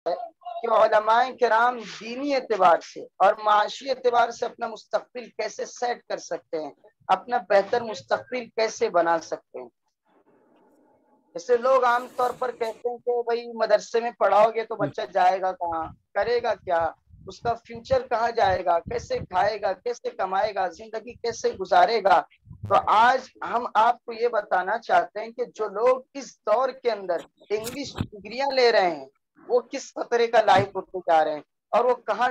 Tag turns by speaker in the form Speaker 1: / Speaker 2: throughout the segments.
Speaker 1: کہ علماء کرام دینی اعتبار سے اور معاشی اعتبار سے اپنا مستقبل کیسے سیٹ کر سکتے ہیں، اپنا بہتر مستقبل کیسے بنا سکتے ہیں۔ جیسے لوگ عام طور پر کہتے ہیں کہ بھائی مدرسے میں پڑھاؤ گے تو بچہ جائے گا کہاں، کرے گا کیا، اس کا فیوچر کہاں جائے گا، کیسے کھائے گا، کیسے کمائے گا، زندگی کیسے گزارے گا۔ تو آج ہم آپ کو یہ بتانا چاہتے ہیں کہ جو لوگ اس دور کے اندر انگلش ڈگریاں لے رہے ہیں وہ کس خطرے کا لاحق ہوتے جا رہے ہیں اور وہ کہاں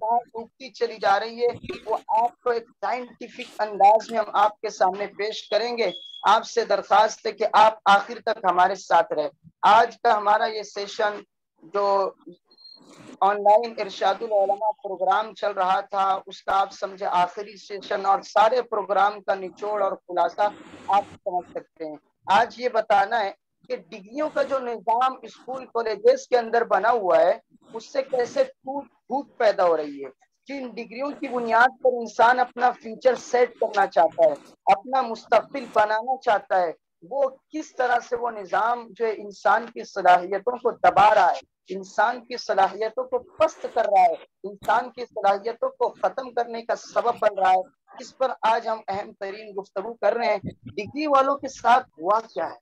Speaker 1: کہاں ڈوبتی چلی جا رہی ہے، وہ آپ کو ایک سائنٹیفک انداز میں ہم آپ کے سامنے پیش کریں گے۔ آپ سے درخواست ہے کہ آپ آخر تک ہمارے ساتھ رہیں۔ آج کا ہمارا یہ سیشن جو آن لائن ارشاد العلماء پروگرام چل رہا تھا اس کا آپ سمجھے آخری سیشن، اور سارے پروگرام کا نچوڑ اور خلاصہ آپ سمجھ سکتے ہیں۔ آج یہ بتانا ہے کہ ڈگریوں کا جو نظام اسکول کالجز کے اندر بنا ہوا ہے اس سے کیسے ٹوٹ پھوٹ پیدا ہو رہی ہے۔ جن ڈگریوں کی بنیاد پر انسان اپنا فیوچر سیٹ کرنا چاہتا ہے، اپنا مستقبل بنانا چاہتا ہے، وہ کس طرح سے وہ نظام جو ہے انسان کی صلاحیتوں کو دبا رہا ہے، انسان کی صلاحیتوں کو پست کر رہا ہے، انسان کی صلاحیتوں کو ختم کرنے کا سبب بن رہا ہے، اس پر آج ہم اہم ترین گفتگو کر رہے ہیں۔ ڈگری والوں کے ساتھ ہوا کیا ہے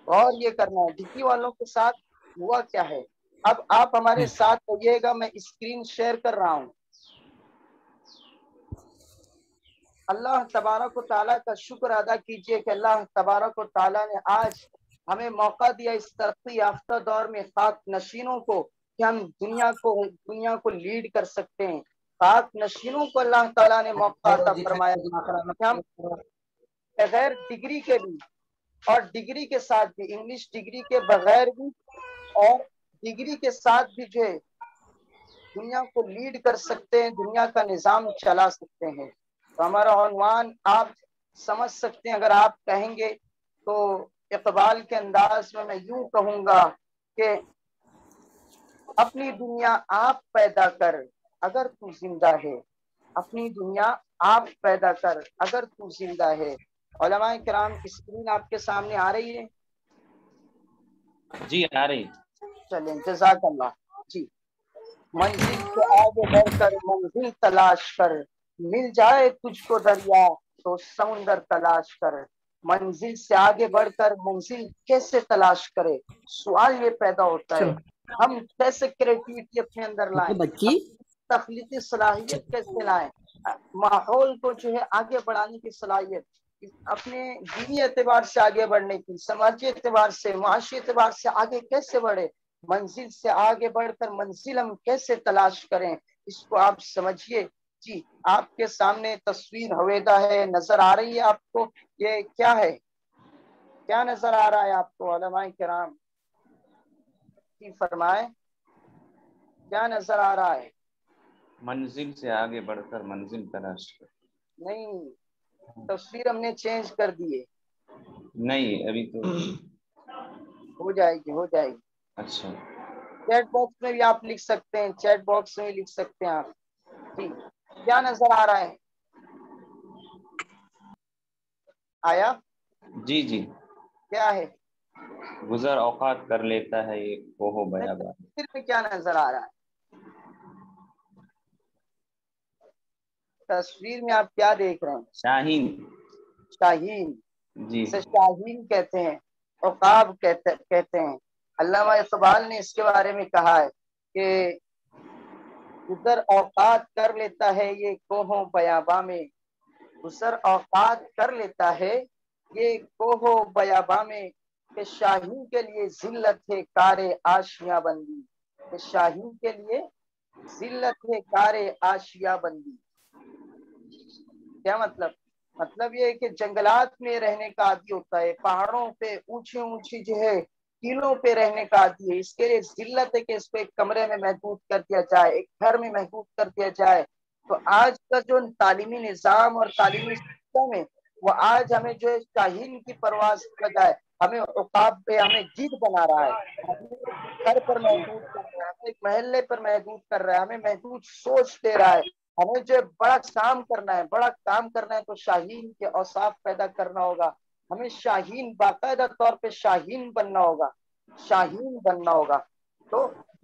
Speaker 1: اور یہ کرنا ہے، ڈگری والوں کے ساتھ ہوا کیا ہے۔ اب آپ ہمارے ساتھ رہیے گا، میں اسکرین شیئر کر رہا ہوں۔ اللہ تبارک و تعالیٰ کا شکر ادا کیجئے کہ اللہ تبارک و تعالیٰ نے آج ہمیں موقع دیا اس ترقی یافتہ دور میں خاک نشینوں کو کہ ہم دنیا کو لیڈ کر سکتے ہیں۔ خاک نشینوں کو اللہ تعالیٰ نے موقع عطا فرمایا کہ ہم بغیر ڈگری کے بھی اور ڈگری کے ساتھ بھی، انگلش ڈگری کے بغیر بھی اور ڈگری کے ساتھ بھی جو ہے دنیا کو لیڈ کر سکتے ہیں، دنیا کا نظام چلا سکتے ہیں۔ تو ہمارا عنوان آپ سمجھ سکتے ہیں، اگر آپ کہیں گے تو اقبال کے انداز میں یوں کہوں گا کہ اپنی دنیا آپ پیدا کر اگر تو زندہ ہے، اپنی دنیا آپ پیدا کر اگر تو زندہ ہے۔ علماء کرام اسکرین آپ کے سامنے آ رہی ہے؟
Speaker 2: جی آ رہی۔
Speaker 1: چلیں جزاک اللہ۔ جی، منزل سے آگے بڑھ کر منزل تلاش کر، مل جائے تجھ کو دریا تو سمندر تلاش کر۔ منزل سے آگے بڑھ کر منزل کیسے تلاش کرے، سوال یہ پیدا ہوتا ہے۔ ہم کیسے کریٹیوٹی اپنے اندر لائیں، تخلیقی صلاحیت کیسے لائیں، ماحول کو جو ہے آگے بڑھانے کی صلاحیت، اپنے دینی اعتبار سے آگے بڑھنے کی، سماجی اعتبار سے، معاشی اعتبار سے آگے کیسے بڑھے، منزل سے آگے بڑھ کر منزل ہم کیسے تلاش کریں، اس کو آپ سمجھیے۔ جی، آپ کے سامنے تصویر ہویدا ہے، نظر آ رہی ہے آپ کو؟ یہ کیا ہے، کیا نظر آ رہا ہے آپ کو علماء کرام؟ جی فرمائیں، کیا نظر آ رہا ہے؟
Speaker 2: منزل سے آگے بڑھ کر منزل تلاش کر۔
Speaker 1: نہیں، تصویر ہم نے چینج کر دی ہے۔
Speaker 2: نہیں ابھی تو
Speaker 1: ہو جائے گی، ہو جائے گی۔
Speaker 2: اچھا،
Speaker 1: چیٹ باکس میں بھی آپ لکھ سکتے ہیں، چیٹ باکس میں بھی لکھ سکتے ہیں آپ۔ جی، کیا نظر آ رہا ہے؟ آیا؟
Speaker 2: جی جی،
Speaker 1: کیا ہے؟
Speaker 2: گزر اوقات کر لیتا ہے یہ کوہ و بیابان۔
Speaker 1: تصویر میں کیا نظر آ رہا ہے؟ تصویر میں آپ کیا دیکھ رہے ہیں؟
Speaker 2: شاہین۔
Speaker 1: شاہین،
Speaker 2: جی
Speaker 1: اسے شاہین کہتے ہیں، عقاب کہتے ہیں۔ علامہ اقبال نے اس کے بارے میں کہا ہے کہ گزر اوقات کر لیتا ہے یہ کوہ و بیاباں میں، گزر اوقات کر لیتا ہے یہ کوہ و بیاباں میں، کہ شاہین کے لیے ذلت ہے کار آشیاں بندی، کہ شاہین کے لیے ذلت ہے کار آشیاں بندی۔ کیا مطلب؟ مطلب یہ ہے کہ جنگلات میں رہنے کا عادی ہوتا ہے، پہاڑوں پہ اونچی اونچی جو ہے ٹیلوں پہ رہنے کا عادی ہے، اس کے لیے ذلت ہے کہ اس کو ایک کمرے میں محدود کر دیا جائے، ایک گھر میں محدود کر دیا جائے۔ تو آج کا جو تعلیمی نظام اور تعلیمی سسٹم ہے وہ آج ہمیں جو ہے شاہین کی پرواز کی بجائے ہمیں عقاب پہ، ہمیں گیدڑ بنا رہا ہے، ہمیں ایک گھر پر محدود کر رہا ہے، ہمیں ایک محلے پر محدود کر رہا ہے، ہمیں محدود سوچ دے رہا ہے۔ ہمیں جو بڑا کام کرنا ہے، بڑا کام کرنا ہے تو شاہین کے اوصاف پیدا کرنا ہوگا، ہمیں شاہین باقاعدہ طور پہ شاہین بننا ہوگا، شاہین بننا ہوگا۔ تو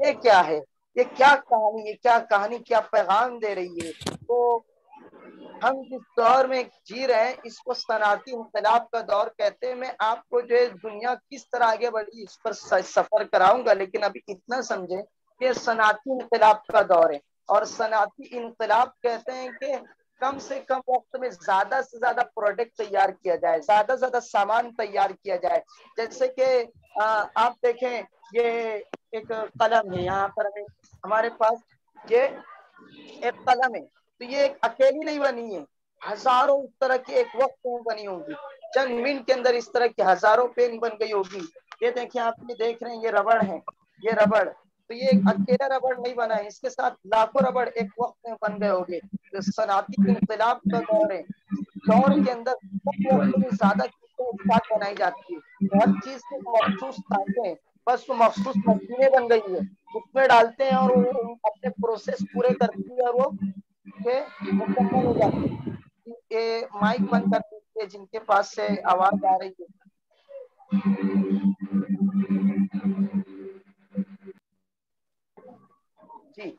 Speaker 1: یہ کیا ہے، یہ کیا کہانی، یہ کیا کہانی کیا پیغام دے رہی ہے؟ تو ہم جس دور میں جی رہے ہیں اس کو صنعتی انقلاب کا دور کہتے ہیں۔ میں آپ کو جو ہے دنیا کس طرح آگے بڑھی اس پر سفر کراؤں گا، لیکن ابھی اتنا سمجھیں کہ صنعتی انقلاب کا دور ہے، اور صنعتی انقلاب کہتے ہیں کہ کم سے کم وقت میں زیادہ سے زیادہ پروڈکٹ تیار کیا جائے، زیادہ سے زیادہ سامان تیار کیا جائے۔ جیسے کہ آپ دیکھیں یہ ایک قلم ہے، یہاں پر ہمارے پاس یہ ایک قلم ہے، تو یہ ایک اکیلی نہیں بنی ہے، ہزاروں اس طرح کی ایک وقت میں بنی ہوگی، چند منٹ کے اندر اس طرح کی ہزاروں پین بن گئی ہوگی۔ یہ دیکھیں آپ یہ دیکھ رہے ہیں یہ ربڑ ہے، یہ ربڑ، تو یہ ایک اکیلا ربڑ نہیں بنا ہے، اس کے ساتھ لاکھوں ربڑ ایک وقت میں بن گئے ہوگے۔ تو صنعتی انقلاب کا دور ہے، دور کے اندر کم وقت میں زیادہ چیزیں ایک ساتھ بنائی جاتی ہے، تو ہر چیز کے مخصوص سانچے ہیں، بس وہ مخصوص مشینیں بن گئی ہے، اس میں ڈالتے ہیں اور وہ اپنے پروسیس پورے کرتی ہے اور وہ مکمل ہو جاتی ہے۔ یہ مائک بند کر دیجیے جن کے پاس سے آواز آ رہی ہے۔ جی،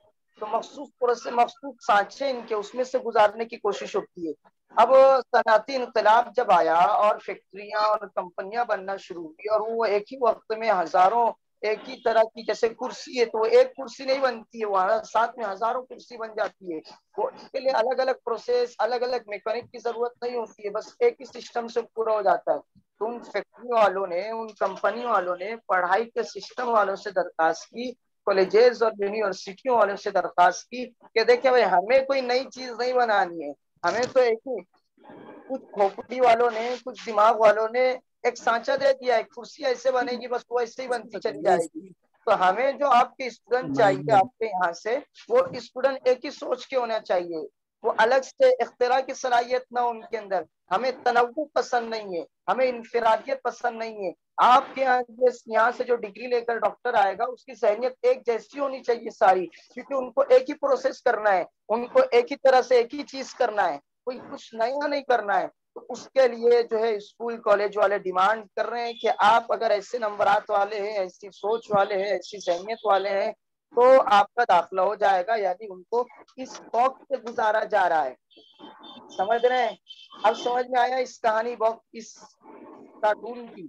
Speaker 1: تو مخصوص پروسیس، مخصوص سانچے ان کے اس میں سے گزارنے کی کوشش ہوتی ہے۔ اب صنعتی انقلاب جب آیا اور فیکٹریاں اور کمپنیاں بننا شروع ہوئی اور وہ ایک ہی وقت میں ہزاروں ایک ہی طرح کی، جیسے کرسی ہے تو وہ ایک کرسی نہیں بنتی ہے، وہاں ساتھ میں ہزاروں کرسی بن جاتی ہے۔ وہ اس کے لیے الگ الگ پروسیس، الگ الگ میکینک کی ضرورت نہیں ہوتی ہے، بس ایک ہی سسٹم سے پورا ہو جاتا ہے۔ تو ان فیکٹری والوں نے، ان کمپنی والوں نے پڑھائی کے سسٹم والوں سے درخواست کی، کالجز اور یونیورسٹیوں والوں سے درخواست کی کہ دیکھیں بھائی ہمیں کوئی نئی چیز نہیں بنانی ہے، ہمیں تو ایک ہی، کچھ کھوپڑی والوں نے، کچھ دماغ والوں نے ایک سانچہ دے دیا ہے، کرسی ایسے بنے گی بس وہ ایسے ہی بنتی چلی جائے گی۔ تو ہمیں جو آپ کے اسٹوڈنٹ چاہیے آپ کے یہاں سے، وہ اسٹوڈنٹ ایک ہی سوچ کے ہونا چاہیے، وہ الگ سے اختراع کی صلاحیت نہ ان کے اندر۔ ہمیں تنوع پسند نہیں ہے، ہمیں انفرادیت پسند نہیں ہے۔ آپ کے یہاں سے جو ڈگری لے کر ڈاکٹر آئے گا اس کی ذہنیت ایک جیسی ہونی چاہیے ساری، کیونکہ ان کو ایک ہی پروسیس کرنا ہے، ان کو ایک ہی طرح سے ایک ہی چیز کرنا ہے، کوئی کچھ نیا نہیں کرنا ہے۔ تو اس کے لیے جو ہے اسکول کالج والے ڈیمانڈ کر رہے ہیں کہ آپ اگر ایسے نمبرات والے ہیں، ایسی سوچ والے ہیں، ایسی ذہنیت والے ہیں تو آپ کا داخلہ ہو جائے گا، یعنی ان کو اس باکس سے گزارا جا رہا ہے۔ سمجھ رہے ہیں؟ اب سمجھ میں آیا اس کہانی باکس، اس کارٹون کی؟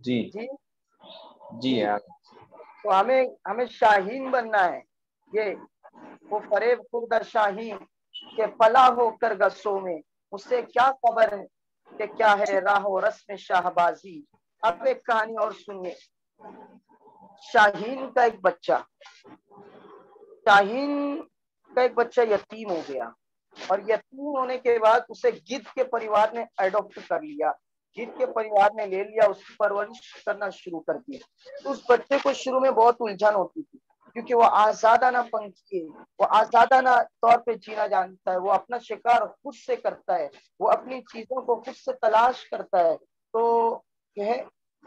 Speaker 2: جی
Speaker 1: جی
Speaker 2: جی آپ
Speaker 1: تو ہمیں شاہین بننا ہے۔ یہ وہ فریب خوردہ شاہین کہ پلا ہو کر گسوں میں، اس سے کیا خبر ہے کہ کیا ہے راہ و رسم شاہبازی۔ اب ایک کہانی اور سنیے۔ شاہین کا ایک بچہ، شاہین کا ایک بچہ یتیم ہو گیا، اور یتیم ہونے کے بعد اسے گدھ کے پریوار نے ایڈاپٹ کر لیا، گدھ کے پریوار نے لے لیا، اس کی پرورش کرنا شروع کر دی۔ اس بچے کو شروع میں بہت الجھن ہوتی تھی، کیونکہ وہ آزادانہ پنچھی ہے، وہ آزادانہ طور پہ جینا جانتا ہے، وہ اپنا شکار خود سے کرتا ہے، وہ اپنی چیزوں کو خود سے تلاش کرتا ہے۔ تو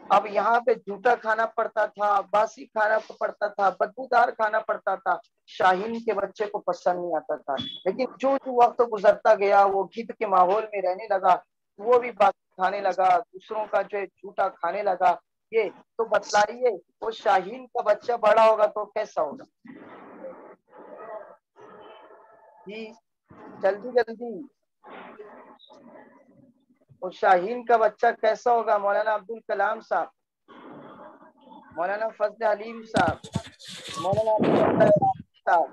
Speaker 1: اب یہاں پہ جھوٹا کھانا پڑتا تھا، باسی کھانا پڑتا تھا، بدبودار کھانا پڑتا تھا، شاہین کے بچے کو پسند نہیں آتا تھا۔ لیکن جو وقت گزرتا گیا وہ گدھ کے ماحول میں رہنے لگا، وہ بھی باسی کھانے لگا، دوسروں کا جو ہے جھوٹا کھانے لگا۔ یہ تو بتلائیے وہ شاہین کا بچہ بڑا ہوگا تو کیسا ہوگا؟ جی جلدی جلدی، وہ شاہین کا بچہ کیسا ہوگا؟ مولانا عبدالکلام صاحب، مولانا فضل حلیم صاحب، مولانا ابو بکر صاحب،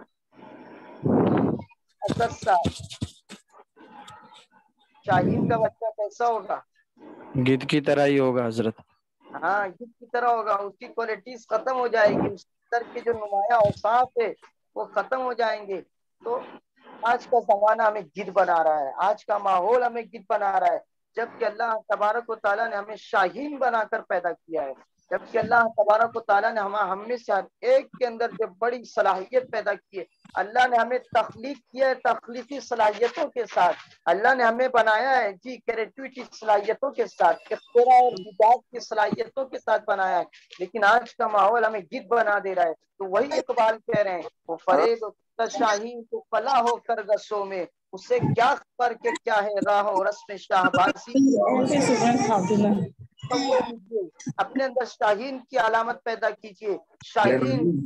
Speaker 1: اسد صاحب، شاہین کا بچہ کیسا ہوگا؟
Speaker 3: گدھ کی طرح ہی ہوگا حضرت۔
Speaker 1: ہاں گدھ کی طرح ہوگا، اس کی کوالٹیز ختم ہو جائے گی، اس طرح کے جو نمایاں اوصاف ہے وہ ختم ہو جائیں گے۔ تو آج کا زمانہ ہمیں گدھ بنا رہا ہے، آج کا ماحول ہمیں گدھ بنا رہا ہے، جبکہ اللہ تبارک و تعالیٰ نے ہمیں شاہین بنا کر پیدا کیا ہے، جبکہ اللہ تبارک و تعالیٰ نے ہم میں سے ہر ایک کے اندر جو بڑی صلاحیت پیدا کی ہے۔ اللہ نے ہمیں تخلیق کیا ہے تخلیقی صلاحیتوں کے ساتھ، اللہ نے ہمیں بنایا ہے جی کریٹیوٹی صلاحیتوں کے ساتھ، اختراع اور ایجاد کی صلاحیتوں کے ساتھ بنایا ہے، لیکن آج کا ماحول ہمیں گدھ بنا دے رہا ہے۔ تو وہی اقبال کہہ رہے ہیں، وہ فریب شاہین کو پلا ہو کر گسوں میں، اسے کیا خبر کہ کیا ہے راہ و رسم شاہبازی۔ اپنے اندر شاہین کی علامت پیدا کیجیے. شاہین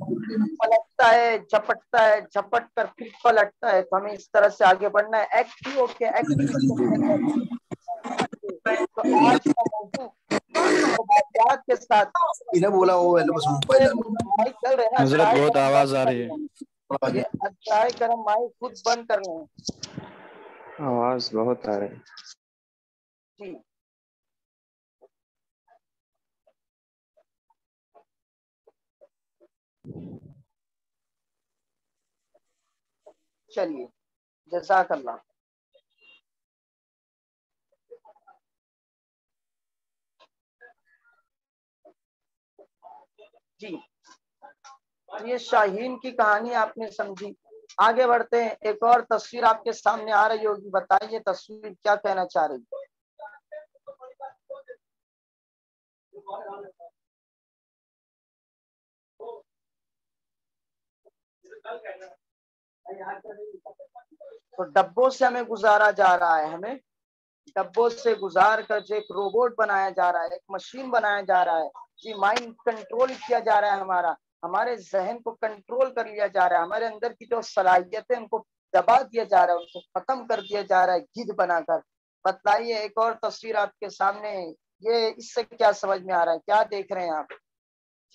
Speaker 1: پلٹتا ہے, جھپٹتا ہے, جھپٹ کر پھر پلٹتا ہے, تو ہمیں اس طرح سے آگے بڑھنا ہے. ایکٹیو کے آج کا موضوع واقعات کے ساتھ
Speaker 4: بولا وہ
Speaker 1: چل رہے ہیں.
Speaker 3: حضرت بہت آواز آ رہی ہے.
Speaker 1: ٹرائی کرم مائک خود بند کر رہے ہیں,
Speaker 2: آواز بہت آ رہی ہے.
Speaker 1: جی چلیے, جزاک اللہ. جی یہ شاہین کی کہانی آپ نے سمجھی. آگے بڑھتے ہیں. ایک اور تصویر آپ کے سامنے آ رہی ہوگی, بتائیے تصویر کیا کہنا چاہ رہی ہے. تو ڈبوں سے ہمیں گزارا جا رہا ہے, ہمیں ڈبوں سے گزار کر جو ایک روبوٹ بنایا جا رہا ہے, ایک مشین بنایا جا رہا ہے. جی مائنڈ کنٹرول کیا جا رہا ہے, ہمارے ذہن کو کنٹرول کر لیا جا رہا ہے. ہمارے اندر کی جو صلاحیتیں ان کو دبا دیا جا رہا ہے, ان کو ختم کر دیا جا رہا ہے گدھ بنا کر. بتلائیے ایک اور تصویر آپ کے سامنے, یہ اس سے کیا سمجھ میں آ رہا ہے, کیا دیکھ رہے ہیں آپ.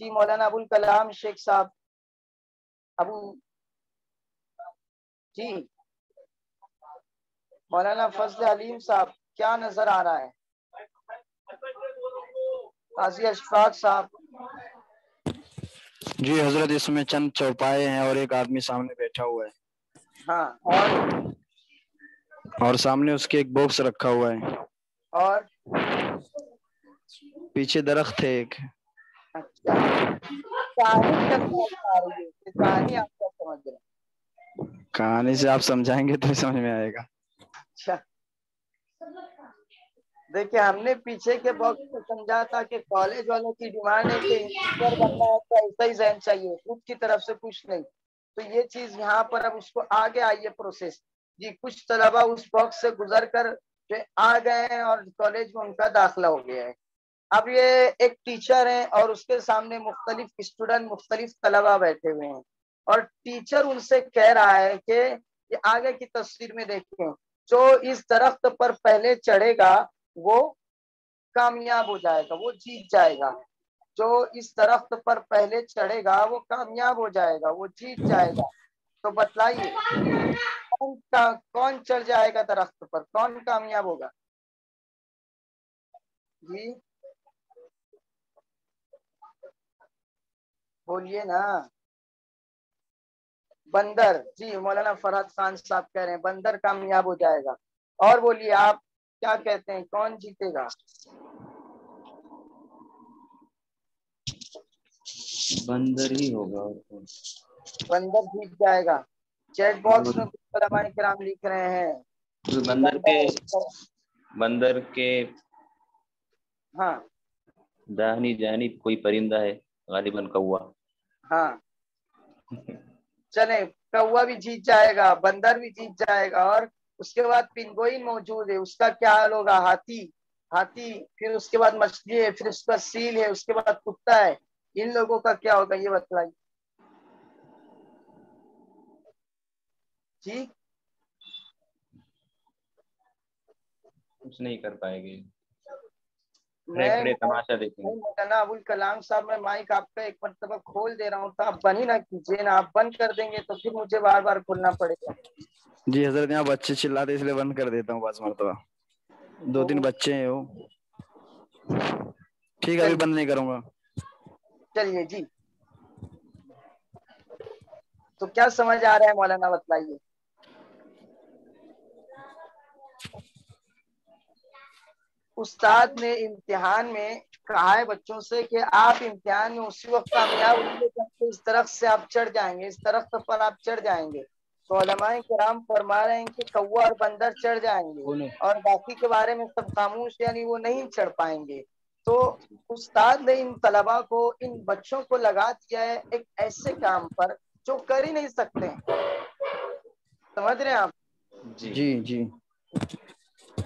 Speaker 1: جی مولانا ابوالکلام شیخ صاحب, جی مولانا فضل علیم صاحب, کیا نظر آ رہا ہے. قاضی اشفاق صاحب.
Speaker 3: جی حضرت اس میں چند چوپائے ہیں اور ایک آدمی سامنے بیٹھا ہوا ہے.
Speaker 1: ہاں,
Speaker 3: اور سامنے اس کے ایک باکس رکھا ہوا ہے,
Speaker 1: اور
Speaker 3: پیچھے درخت ہے ایک.
Speaker 1: اچھا, کہانی کیا سمجھ آ رہی ہے, کہانی آپ کیا سمجھ رہے ہیں.
Speaker 3: کہانی سے آپ سمجھائیں گے تو سمجھ میں آئے گا.
Speaker 1: اچھا دیکھیں, ہم نے پیچھے کے باکس کو سمجھا تھا کہ کالج والوں کی ڈیمانڈ ہے کہ انجینئر بننا ہے تو ایسا ہی ذہن چاہیے, خود کی طرف سے کچھ نہیں. تو یہ چیز یہاں پر اب اس کو آگے آئیے پروسیس. جی کچھ طلبا اس باکس سے گزر کر آ گئے ہیں اور کالج میں ان کا داخلہ ہو گیا ہے. اب یہ ایک ٹیچر ہیں اور اس کے سامنے مختلف اسٹوڈنٹ, مختلف طلبا بیٹھے ہوئے ہیں, اور ٹیچر ان سے کہہ رہا ہے کہ یہ آگے کی تصویر میں دیکھیں, جو اس درخت پر پہلے چڑھے گا وہ کامیاب ہو جائے گا, وہ جیت جائے گا. جو اس درخت پر پہلے چڑھے گا وہ کامیاب ہو جائے گا, وہ جیت جائے گا. تو بتلائیے کون چڑھ جائے گا درخت پر, کون کامیاب ہوگا. جی بولیے نا. بندر. جی مولانا فرحت خان صاحب کہہ رہے ہیں بندر کامیاب ہو جائے گا. اور بولیے آپ کیا کہتے ہیں, کون جیتے گا.
Speaker 2: بندر ہی ہوگا.
Speaker 1: بندر جیت جائے گا. چیٹ باکس میں کچھ علماء کرام لکھ رہے ہیں
Speaker 2: بندر کے
Speaker 1: ہاں
Speaker 2: داہنی جانب کوئی پرندہ ہے, غالباً کووا.
Speaker 1: ہاں چلے, کوا بھی جیت جائے گا, بندر بھی جیت جائے گا, اور اس کے بعد پنگوئن موجود ہے, اس کا کیا حال ہوگا. ہاتھی, پھر اس کے بعد مچھلی ہے, پھر اس کا سیل ہے, اس کے بعد کتا ہے. ان لوگوں کا کیا ہوگا یہ بتلائیے. جی
Speaker 2: کچھ نہیں کر پائے گی, کھڑے
Speaker 1: میں
Speaker 2: کھڑے تماشا دیکھیں گے.
Speaker 1: مولانا ابوالکلام صاحب, میں مائک آپ کا ایک مرتبہ کھول دے رہا ہوں, تو آپ بند ہی نہ کیجیے نا. آپ بند کر دیں گے تو پھر مجھے بار بار کھولنا پڑے گا.
Speaker 3: جی حضرت یہاں بچے چلاتے اس لیے بند کر دیتا ہوں بعض مرتبہ, 2-3 بچے ہیں وہ. ٹھیک ہے, ابھی بند نہیں کروں گا.
Speaker 1: چلیے جی, تو کیا سمجھ آ رہا ہے مولانا, بتلائیے. استاد نے امتحان میں کہا ہے بچوں سے کہ آپ امتحان میں اسی وقت کامیاب ہوں گے جب اس درخت سے آپ چڑھ جائیں گے, اس درخت پر آپ چڑھ جائیں گے. تو علماء کرام فرما رہے ہیں کہ کوا اور بندر چڑھ جائیں گے, اور باقی کے بارے میں سب خاموش, یعنی وہ نہیں چڑھ پائیں گے. تو استاد نے ان طلبا کو, ان بچوں کو لگا دیا ہے ایک ایسے کام پر جو کر ہی نہیں سکتے. سمجھ رہے ہیں آپ.
Speaker 3: جی جی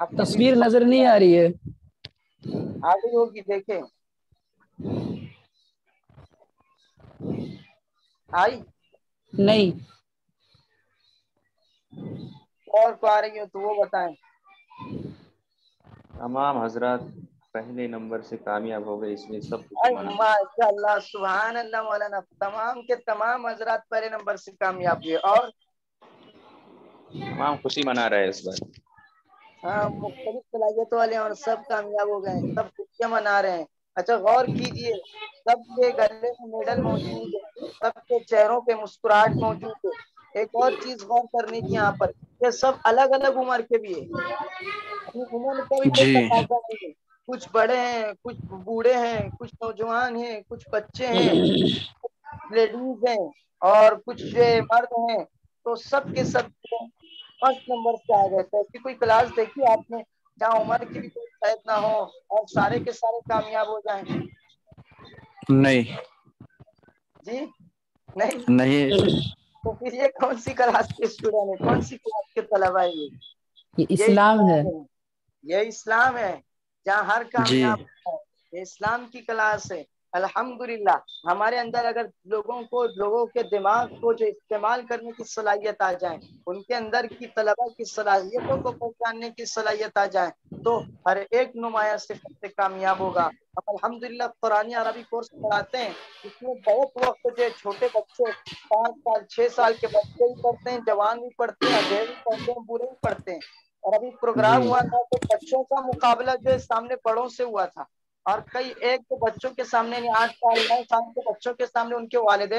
Speaker 4: تصویر نظر نہیں آ رہی ہے.
Speaker 1: آ گئی ہوگی, دیکھیں آئی
Speaker 4: نہیں.
Speaker 1: اور کو آ رہی ہو تو وہ بتائیں.
Speaker 2: تمام حضرات پہلے نمبر سے کامیاب ہو گئے, اس میں سب کچھ مانا.
Speaker 1: ماشاء اللہ, سبحان اللہ مولانا, تمام کے تمام حضرات پہلے نمبر سے کامیاب ہوئے. اور
Speaker 2: تمام خوشی منا رہے ہیں اس بار.
Speaker 1: ہاں, مختلف صلاحیتوں والے اور سب کامیاب ہو گئے, سب خوشیاں منا رہے ہیں. اچھا غور کیجئے, سب کے گلے میں میڈل موجود ہے, سب کے چہروں پہ مسکراہٹ موجود ہے. ایک اور چیز غور کرنے کی یہاں پر, کہ سب الگ الگ عمر کے بھی ہے, اپنی عمر کا بھی کوئی
Speaker 3: جی
Speaker 1: تقاضا نہیں ہے. کچھ بڑے ہیں, کچھ بوڑھے ہیں, کچھ نوجوان ہیں, کچھ بچے ہیں, لیڈیز ہیں, اور کچھ مرد ہیں. تو سب کے سب فرسٹ نمبر سے آ گئے تھے. ایسی کوئی کلاس دیکھی آپ نے جہاں عمر کی بھی کوئی قید نہ ہو اور سارے کے سارے کامیاب ہو جائیں؟
Speaker 3: نہیں
Speaker 1: جی نہیں.
Speaker 3: نہیں.
Speaker 1: تو پھر یہ کون سی کلاس کے اسٹوڈنٹ ہے, کون سی کلاس کے طلبا ہے؟
Speaker 4: یہ
Speaker 1: یہ
Speaker 4: اسلام ہے.
Speaker 1: یہ اسلام ہے جہاں ہر
Speaker 3: جی
Speaker 1: کامیاب ہے. یہ اسلام کی کلاس ہے. الحمدللہ ہمارے اندر اگر لوگوں کے دماغ کو جو استعمال کرنے کی صلاحیت آ جائے, ان کے اندر کی طلبا کی صلاحیتوں کو پہچاننے کی صلاحیت آ جائے, تو ہر ایک نمایاں سے کامیاب ہوگا. اب الحمدللہ قرآن عربی کورس پڑھاتے ہیں, اس میں بہت وقت جو چھوٹے بچے 5 سال 6 سال کے بچے بھی پڑھتے ہیں, جوان بھی پڑھتے ہیں, اندھیرے بھی پڑھتے ہیں, برے بھی پڑھتے ہیں. اور ابھی پروگرام
Speaker 3: جی
Speaker 1: ہوا تھا تو بچوں کا مقابلہ جو ہے سامنے بڑوں سے ہوا تھا, اور کئی ایک تو بچوں کے سامنے 8 سال 9 سال کے بچوں کے سامنے ان کے والد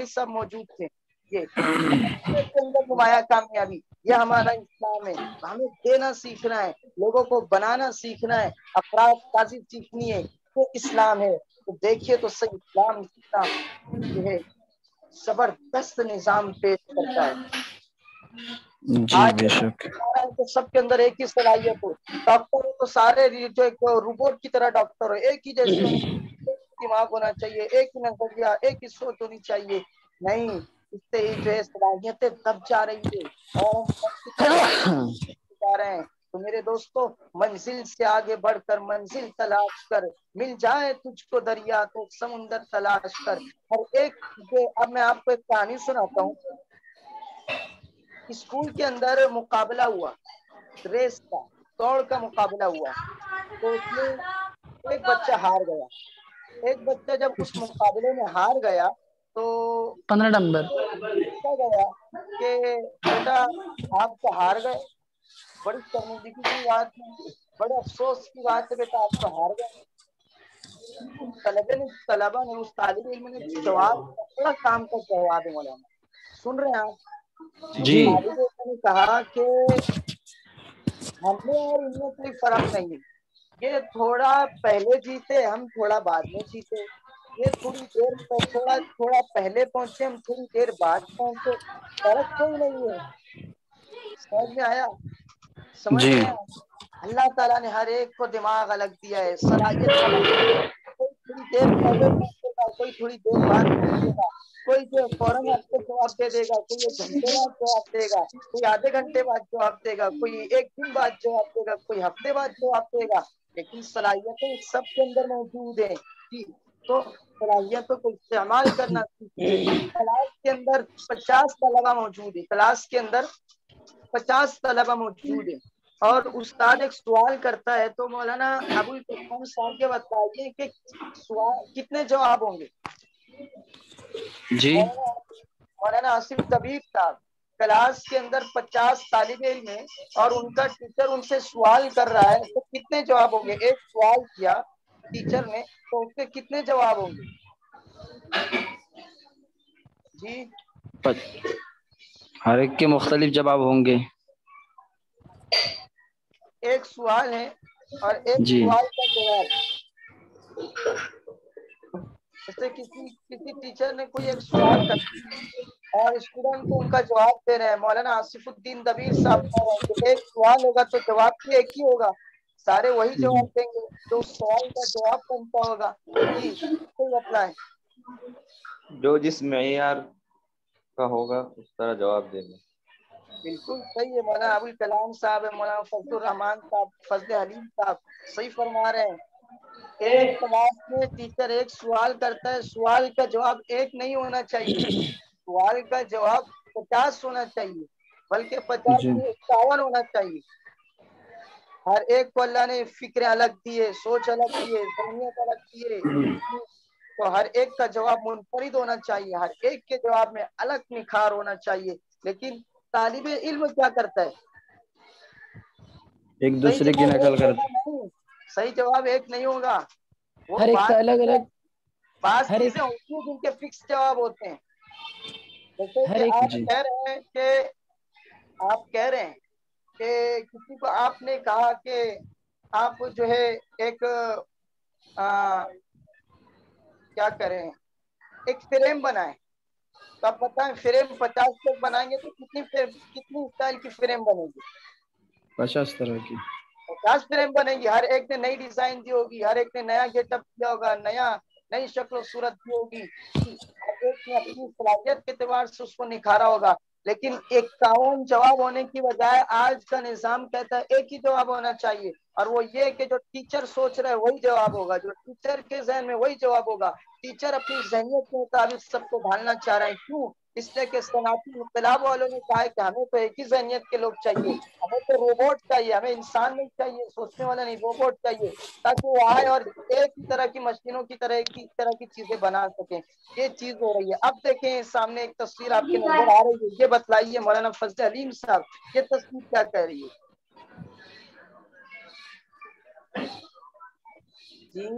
Speaker 1: صاحب موجود تھے. یہ کے اندر نمایاں کامیابی, یہ ہمارا اسلام ہے. ہمیں دینا سیکھنا ہے, لوگوں کو بنانا سیکھنا ہے, افراد سازی سیکھنی ہے. یہ اسلام ہے. تو دیکھیے تو صحیح, اسلام کتنا جو ہے زبردست نظام پیش کرتا ہے.
Speaker 3: جی
Speaker 1: آج
Speaker 3: بے شک.
Speaker 1: تو سب کے اندر ایک ہی صلاحیت ہو, ڈاکٹر تو سارے جو ایک روبوٹ کی طرح ڈاکٹر ہو, ایک ہی جیسی ہونی چاہیے, دماغ ہونا چاہیے, ایک ہی نظریہ, ایک ہی سوچ ہونی چاہیے. نہیں, اس سے ہی جو ہے صلاحیتیں دب جا رہی ہے اور جا رہے ہیں. تو میرے دوستو, منزل سے آگے بڑھ کر منزل تلاش کر, مل جائے تجھ کو دریا تو سمندر تلاش کر. ہر ایک اب میں آپ کو ایک کہانی سناتا ہوں. اسکول کے اندر مقابلہ ہوا, ریس کا, دوڑ کا مقابلہ ہوا. تو اس میں ایک بچہ ہار گیا. ایک بچہ جب اس مقابلے میں ہار گیا تو
Speaker 4: 15 نمبر.
Speaker 1: پوچھا گیا کہ بیٹا آپ تو ہار گئے, بڑی شرمندگی کی بات ہے, بڑے افسوس کی بات ہے, بیٹا آپ تو ہار گئے. طلبا نے اس طالب علم نے جواب, بڑا کام کا جواب ہے مولانا, سن رہے ہیں آپ؟ اس
Speaker 4: جی.
Speaker 1: طالب علم نے کہا کہ ہم میں اور ان میں کوئی فرق نہیں ہے, یہ تھوڑا پہلے جیتے, ہم تھوڑا بعد میں جیتے. یہ تھوڑی دیر تھوڑا پہلے پہنچے, ہم تھوڑی دیر بعد پہنچے, فرق کوئی نہیں ہے. سمجھ میں آیا؟ سمجھ
Speaker 3: جی
Speaker 1: رہے ہیں؟ اللہ تعالیٰ نے ہر ایک کو دماغ الگ دیا ہے, صلاحیت الگ دی ہے. کوئی تھوڑی دیر پہلے پہنچے گا, کوئی تھوڑی دیر بعد پہنچے گا, کوئی جو فوراً آپ کو جواب دے دے گا, کوئی 1 گھنٹے بعد جواب دے گا, کوئی آدھے گھنٹے بعد جواب دے گا, کوئی 1 دن بعد جواب دے گا, کوئی ہفتے بعد جواب دے گا. لیکن صلاحیتیں سب کے اندر موجود ہیں. تو صلاحیتوں کو استعمال کرنا سیکھیے. کلاس کے اندر 50 طلبا موجود ہے, کلاس کے اندر 50 طلبا موجود ہے, اور استاد ایک سوال کرتا ہے تو مولانا ابوالقاسم صاحب کے بتائیے کہ سوال کتنے جواب ہوں گے؟
Speaker 3: جی.
Speaker 1: مولانا آصف دبیر صاحب, کلاس کے اندر 50 طالب علم ہیں اور ان کا ٹیچر ان سے سوال کر رہا ہے, تو کتنے جواب ہوں گے؟ ایک سوال کیا ٹیچر نے, تو اس کے کتنے جواب ہوں گے؟ جی
Speaker 3: ہر ایک کے مختلف جواب ہوں گے.
Speaker 1: ایک سوال ہے اور ایک
Speaker 3: جی
Speaker 1: سوال کا جواب. جیسے کسی ٹیچر نے کوئی ایک سوال کر اور اسٹوڈنٹ کو ان کا جواب دے رہے ہیں, مولانا آصف الدین دبیر صاحب کہہ رہے ہیں کہ ایک سوال ہوگا تو جواب بھی ایک ہی ہوگا, سارے وہی جواب دیں گے, تو اس سوال کا جواب بنتا ہوگا. جی کوئی مسئلہ ہے؟
Speaker 2: جو جس معیار کا ہوگا اس طرح جواب دے گا.
Speaker 1: بالکل صحیح ہے، مولانا ابوالکلام صاحب ہے، مولانا فضل الرحمان صاحب، فضل حلیم صاحب صحیح فرما رہے ہیں. ایک کلاس میں ٹیچر ایک سوال کرتا ہے، سوال کا جواب ایک نہیں ہونا چاہیے، سوال کا جواب 50 ہونا چاہیے، بلکہ 50
Speaker 3: جی
Speaker 1: میں 51 ہونا چاہیے. ہر ایک کو اللہ نے فکر الگ دی ہے، سوچ الگ دی ہے، ذہنیت الگ دی ہے، تو ہر ایک کا جواب منفرد ہونا چاہیے، ہر ایک کے جواب میں الگ نکھار ہونا چاہیے. لیکن طالب علم کیا کرتا ہے؟
Speaker 3: ایک
Speaker 1: صحیح
Speaker 3: دوسرے کی
Speaker 1: جواب
Speaker 3: نقل
Speaker 1: ایک
Speaker 3: کرتے.
Speaker 1: ہوگا نہیں، صحیح جواب ایک نہیں ہوگا. وہ
Speaker 4: ہر ایک کا الگ الگ،
Speaker 1: بعض
Speaker 4: ہر ایک
Speaker 1: چیزیں ہوتی ہیں جن کے فکس جواب ہوتے ہیں. جیسے
Speaker 4: ہر
Speaker 1: کہ
Speaker 4: ایک
Speaker 3: جی
Speaker 1: آپ کہہ رہے ہیں کہ کسی کو آپ نے کہا کہ آپ جو ہے ایک کیا کریں، ایک فریم بنائیں. تو آپ بتائیں فریم 50 تک بنائیں گے تو کتنی اسٹائل کی فریم بنے گی؟
Speaker 3: 50 طرح کی.
Speaker 1: 50 فریم بنے گی. ہر ایک نے نئی ڈیزائن دی ہوگی، ہر ایک نے نیا گیٹ اپ کیا ہوگا، نئی شکل و صورت دی ہوگی، ہر ایک نے اپنی صلاحیت کے اعتبار سے اس کو نکھارا ہوگا. لیکن 51 جواب ہونے کی بجائے آج کا نظام کہتا ہے ایک ہی جواب ہونا چاہیے، اور وہ یہ کہ جو ٹیچر سوچ رہے وہی جواب ہوگا، جو ٹیچر کے ذہن میں وہی جواب ہوگا. ٹیچر اپنی ذہنیت کے مطابق سب کو ڈھالنا چاہ رہے ہیں. کیوں؟ اس لیے کہ صنعتی انقلاب والوں نے کہا ہے کہ ہمیں تو ایک ہی ذہنیت کے لوگ چاہیے، ہمیں تو روبوٹ چاہیے، ہمیں انسان نہیں چاہیے، سوچنے والا نہیں، روبوٹ چاہیے، تاکہ وہ آئے اور ایک ہی طرح کی مشینوں کی طرح کی چیزیں بنا سکیں. یہ چیز ہو رہی ہے. اب دیکھیں سامنے ایک تصویر آپ کے نظر آ رہی ہے، یہ بتلائیے مولانا فضل حلیم صاحب یہ تصویر کیا کہہ رہی ہے؟ جی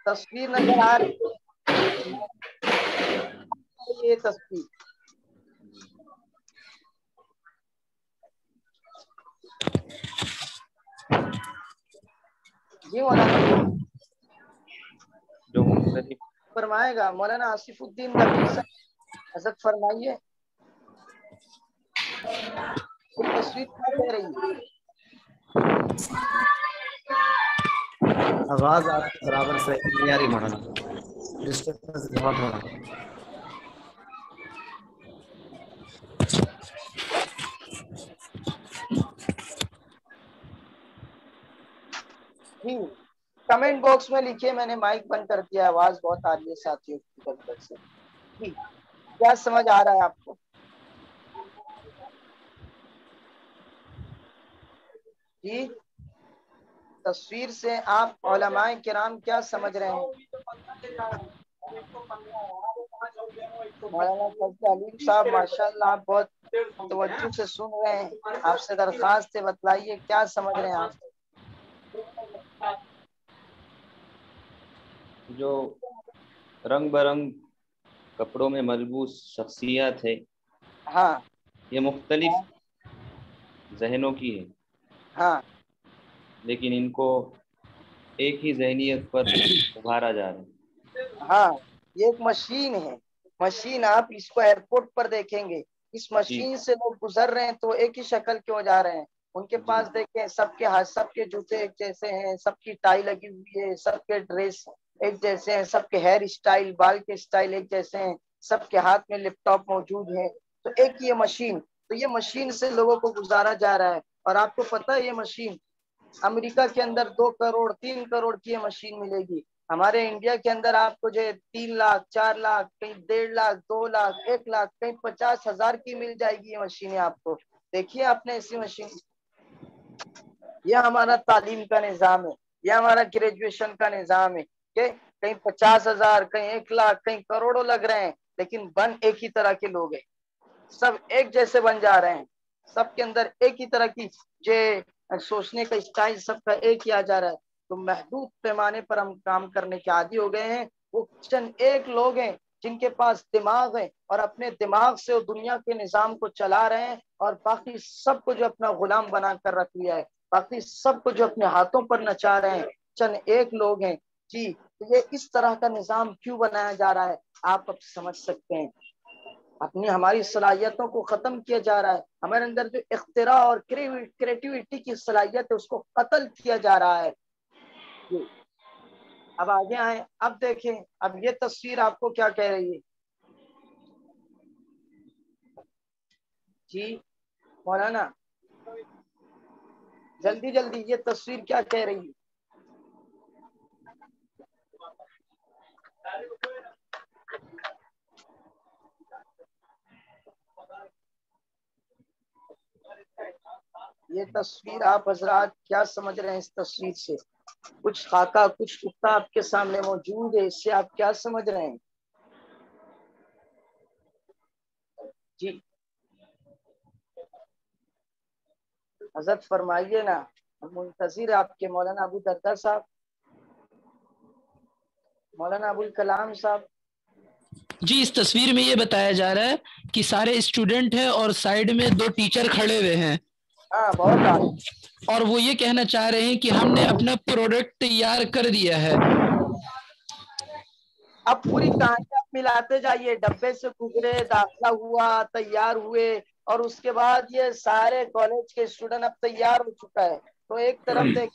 Speaker 1: تصویر نظر آ رہی ہے، یہ تصویر جی مولانا
Speaker 2: جو مختلف
Speaker 1: فرمائے گا. مولانا آصف الدین نقوی صاحب حضرت فرمائیے یہ تصویر کیا کہہ رہی ہے؟
Speaker 5: آواز آپ کی برابر سے نہیں آ رہی مولانا، ڈسٹربنس بہت ہو رہا ہے.
Speaker 1: جی کمنٹ باکس میں لکھیے، میں نے مائک بند کر دیا، آواز بہت آ رہی ہے ساتھیوں کی طرف سے. جی کیا سمجھ آ رہا ہے آپ کو؟ جی تصویر سے آپ علماء کرام کیا سمجھ رہے ہیں؟ مولانا فضل حلیم صاحب ماشاء اللہ آپ بہت توجہ سے سن رہے ہیں، آپ سے درخواست ہے بتلائیے کیا سمجھ رہے ہیں آپ؟
Speaker 2: جو رنگ برنگ کپڑوں میں ملبوس شخصیات ہے،
Speaker 1: ہاں
Speaker 2: یہ مختلف ذہنوں کی ہے،
Speaker 1: ہاں
Speaker 2: لیکن ان کو ایک ہی ذہنیت پر ابھارا جا رہا ہے.
Speaker 1: ہاں یہ ایک مشین ہے، مشین. آپ اس کو ایئرپورٹ پر دیکھیں گے، اس
Speaker 2: جی
Speaker 1: مشین سے لوگ گزر رہے ہیں تو ایک ہی شکل کے ہو جا رہے ہیں. ان کے
Speaker 2: جی
Speaker 1: پاس دیکھیں سب کے ہاتھ، سب کے جوتے ایک جیسے ہیں، سب کی ٹائی لگی ہوئی ہے، سب کے ڈریس ایک جیسے ہیں، سب کے ہیئر اسٹائل، بال کے اسٹائل ایک جیسے ہیں، سب کے ہاتھ میں لیپ ٹاپ موجود ہے. تو ایک یہ مشین، تو یہ مشین سے لوگوں کو گزارا جا رہا ہے. اور آپ کو پتہ ہے یہ مشین امریکہ کے اندر 2 کروڑ 3 کروڑ کی یہ مشین ملے گی. ہمارے انڈیا کے اندر آپ کو جو 3 لاکھ 4 لاکھ کہیں 1.5 لاکھ 2 لاکھ 1 لاکھ کہیں 50,000 کی مل جائے گی یہ مشینیں آپ کو. دیکھیے آپ نے ایسی مشین. یہ ہمارا تعلیم کا نظام ہے، یہ ہمارا گریجویشن کا نظام ہے کہ کہیں 50,000 کہیں 1 لاکھ کہیں کروڑوں لگ رہے ہیں، لیکن بن ایک ہی طرح کے لوگ ہیں، سب ایک جیسے بن جا رہے ہیں، سب کے اندر ایک ہی طرح کی سوچنے کا اسٹائل سب کا ایک ہی آ جا رہا ہے. تو محدود پیمانے پر ہم کام کرنے کے عادی ہو گئے ہیں. وہ چند ایک لوگ ہیں جن کے پاس دماغ ہے اور اپنے دماغ سے وہ دنیا کے نظام کو چلا رہے ہیں، اور باقی سب کو جو اپنا غلام بنا کر رکھ لیا ہے، باقی سب کو جو اپنے ہاتھوں پر نچا رہے ہیں چند ایک لوگ ہیں. جی یہ اس طرح کا نظام کیوں بنایا جا رہا ہے آپ اب سمجھ سکتے ہیں. اپنی ہماری صلاحیتوں کو ختم کیا جا رہا ہے، ہمارے اندر جو اختراع اور کریٹیوٹی کی صلاحیت ہے اس کو قتل کیا جا رہا ہے. اب آگے آئیں، اب دیکھیں اب یہ تصویر آپ کو کیا کہہ رہی ہے؟ جی مولانا جلدی جلدی، یہ تصویر کیا کہہ رہی ہے؟ یہ تصویر آپ حضرات کیا سمجھ رہے ہیں؟ اس تصویر سے کچھ خاکہ کچھ کتا آپ کے سامنے موجود ہے، اس سے آپ کیا سمجھ رہے ہیں؟ جی حضرت فرمائیے نا، ہم منتظر آپ کے مولانا ابو دردہ صاحب، مولانا ابو الکلام صاحب۔
Speaker 4: جی اس تصویر میں یہ بتایا جا رہا ہے کہ سارے اسٹوڈنٹ ہیں اور سائیڈ میں 2 ٹیچر کھڑے ہوئے ہیں،
Speaker 1: ہاں بہت آگے۔
Speaker 4: اور وہ یہ کہنا چاہ رہے ہیں کہ ہم نے اپنا پروڈکٹ تیار کر دیا ہے۔
Speaker 1: اب پوری کہانی آپ ملاتے جائیے، ڈبے سے گزرے، داخلہ ہوا، تیار ہوئے، اور اس کے بعد یہ سارے کالج کے اسٹوڈنٹ اب تیار ہو چکا ہے۔ تو ایک طرف دیکھ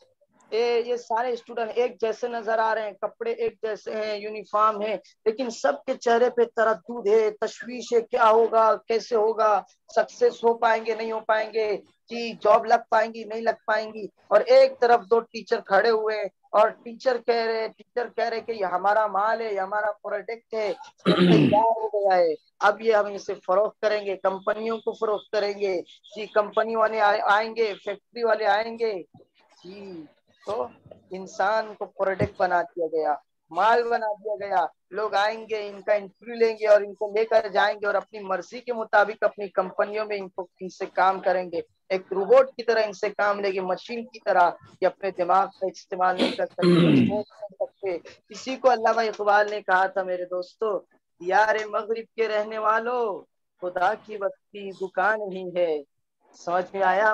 Speaker 1: یہ سارے اسٹوڈنٹ ایک جیسے نظر آ رہے ہیں، کپڑے ایک جیسے ہیں، یونیفارم ہے، لیکن سب کے چہرے پہ تردد ہے، تشویش ہے، کیا ہوگا، کیسے ہوگا، سکسیس ہو پائیں گے نہیں ہو پائیں گے، جی جاب لگ پائیں گی نہیں لگ پائیں گی۔ اور ایک طرف 2 ٹیچر کھڑے ہوئے ہیں، اور ٹیچر کہہ رہے کہ یہ ہمارا مال ہے، یہ ہمارا پروڈکٹ ہے، یہ تیار ہو گیا ہے، اب یہ ہم اسے فروخت کریں گے، کمپنیوں کو فروخت کریں گے، جی کمپنی والے آئیں گے، فیکٹری والے آئیں گے، جی تو انسان کو پروڈکٹ بنا دیا گیا، مال بنا دیا گیا، لوگ آئیں گے، ان کا انٹرویو لیں گے اور ان کو لے کر جائیں گے اور اپنی مرضی کے مطابق اپنی کمپنیوں میں ان سے کام کریں گے، ایک روبوٹ کی طرح ان سے کام لے گے، مشین کی طرح، کہ اپنے دماغ کا استعمال نہیں کر سکتے، سوچ نہیں سکتے۔ اسی کو علامہ اقبال نے کہا تھا میرے دوستو، یار مغرب کے رہنے والوں خدا کی بستی دکان ہی ہے۔ سمجھ میں آیا؟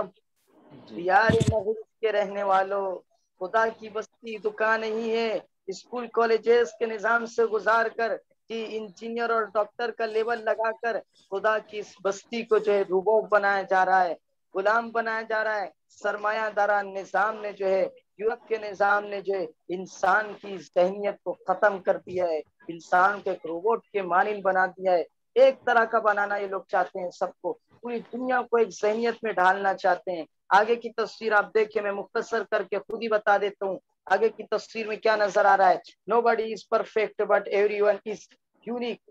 Speaker 1: یار مغرب کے رہنے والوں خدا کی بستی دکان ہی ہے، اسکول کالجز کے نظام سے گزار کر کہ انجینئر اور ڈاکٹر کا لیبل لگا کر خدا کی اس بستی کو جو ہے روبوٹ بنایا جا رہا ہے، غلام بنایا جا رہا ہے۔ سرمایہ داران نظام نے جو ہے، یورپ کے نظام نے جو ہے انسان کی ذہنیت کو ختم کر دیا ہے، انسان کو ایک روبوٹ کے مانند بنا دیا ہے، ایک طرح کا بنانا یہ لوگ چاہتے ہیں، سب کو، پوری دنیا کو ایک ذہنیت میں ڈھالنا چاہتے ہیں۔ آگے کی تصویر آپ دیکھیں، میں مختصر کر کے خود ہی بتا دیتا ہوں آگے کی تصویر میں کیا نظر آ رہا ہے۔ Nobody is perfect but everyone is unique۔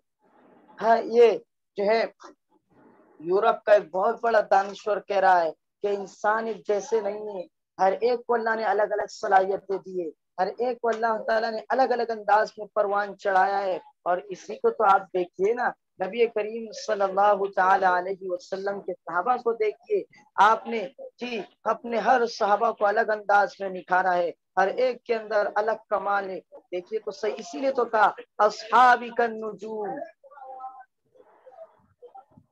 Speaker 1: ہاں یہ جو ہے یورپ کا ایک بہت بڑا دانشور کہہ رہا ہے کہ انسان ایک جیسے نہیں ہے، ہر ایک کو اللہ نے الگ الگ صلاحیتیں دی ہے، ہر ایک کو اللہ تعالیٰ نے الگ الگ انداز میں پروان چڑھایا ہے۔ اور اسی کو تو آپ دیکھیے نا، نبی کریم صلی اللہ تعالی علیہ وسلم کے صحابہ کو دیکھیے، آپ نے جی اپنے ہر صحابہ کو الگ انداز میں نکھارا ہے، ہر ایک کے اندر الگ کمال ہے۔ دیکھیے تو صحیح، اسی لیے تو کہا اصحابی النجوم،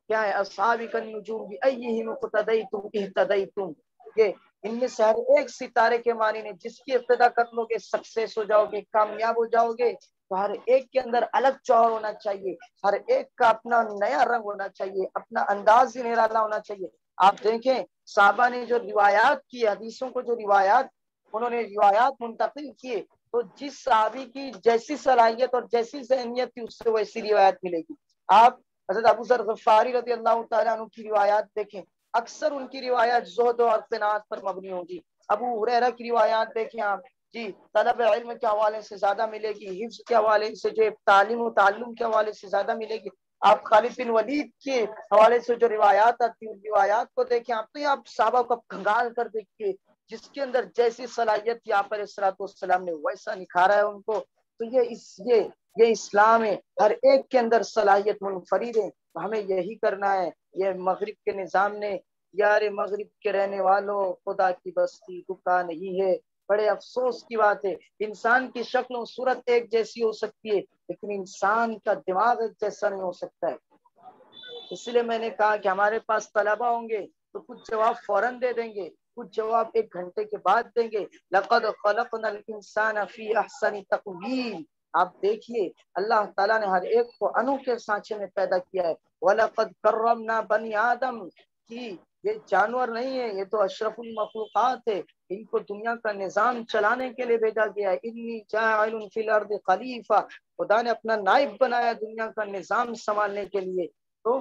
Speaker 1: کیا ہے اصحابی النجوم بأیہم اقتدیتم اہتدیتم، کہ ان میں سے ہر ایک ستارے کے معنی نے جس کی ابتدا کر لو گے سکسیس ہو جاؤ گے، کامیاب ہو جاؤ گے۔ تو ہر ایک کے اندر الگ چور ہونا چاہیے، ہر ایک کا اپنا نیا رنگ ہونا چاہیے، اپنا انداز ہی نرالا ہونا چاہیے۔ آپ دیکھیں صحابہ نے جو روایات کی، حدیثوں کو جو روایات انہوں نے روایات منتقل کیے، تو جس صحابی کی جیسی صلاحیت اور جیسی ذہنیت تھی اس سے ویسی روایت ملے گی۔ آپ حضرت ابو ذر غفاری رضی اللہ تعالیٰ عنہ کی روایات دیکھیں، اکثر ان کی روایات زہد اور قناعت پر مبنی ہوگی۔ ابو ہریرہ کی روایات دیکھیں آپ، جی طلب علم کے حوالے سے زیادہ ملے گی، حفظ کے حوالے سے، جو تعلیم و تعلم کے حوالے سے زیادہ ملے گی۔ آپ خالد بن ولید کے حوالے سے جو روایات آتی ہیں، روایات کو دیکھیں آپ، تو یہ آپ صحابہ کو کھنگال کر دیکھیے، جس کے اندر جیسی صلاحیت تھی آپ علیہ الصلوۃ والسلام نے ویسا نکھارا ہے ان کو۔ تو یہ اسلام ہے، ہر ایک کے اندر صلاحیت منفرد ہے، ہمیں یہی کرنا ہے۔ یہ مغرب کے نظام نے، یار مغرب کے رہنے والوں خدا کی بستی دکان نہیں ہے۔ بڑے افسوس کی بات ہے، انسان کی شکل و صورت ایک جیسی ہو سکتی ہے لیکن انسان کا دماغ ایک جیسا نہیں ہو سکتا ہے۔ اس لیے میں نے کہا کہ ہمارے پاس طلبہ ہوں گے تو کچھ جواب فوراً دے دیں گے، کچھ جواب 1 گھنٹے کے بعد دیں گے۔ لقد خلقنا الانسان فی احسن تقویم، آپ دیکھیے اللہ تعالیٰ نے ہر ایک کو انوکھے سانچے میں پیدا کیا ہے۔ وَلَقَدْ كَرَّمْنَا بَنِي آدم، کہ یہ جانور نہیں ہے، یہ تو اشرف المخلوقات ہے، ان کو دنیا کا نظام چلانے کے لیے بھیجا گیا ہے۔ انی جاعل فی الارض خلیفہ، خدا نے اپنا نائب بنایا دنیا کا نظام سنبھالنے کے لیے۔ تو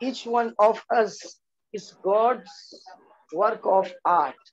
Speaker 1: each one of us is God's work of art।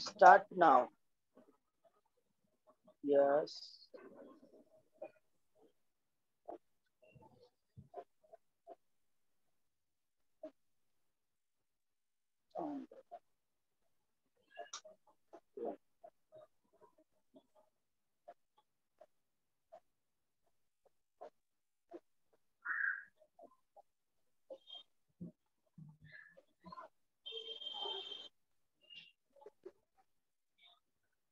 Speaker 1: Start now. Yes.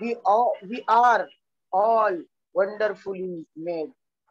Speaker 1: we are all wonderfully made।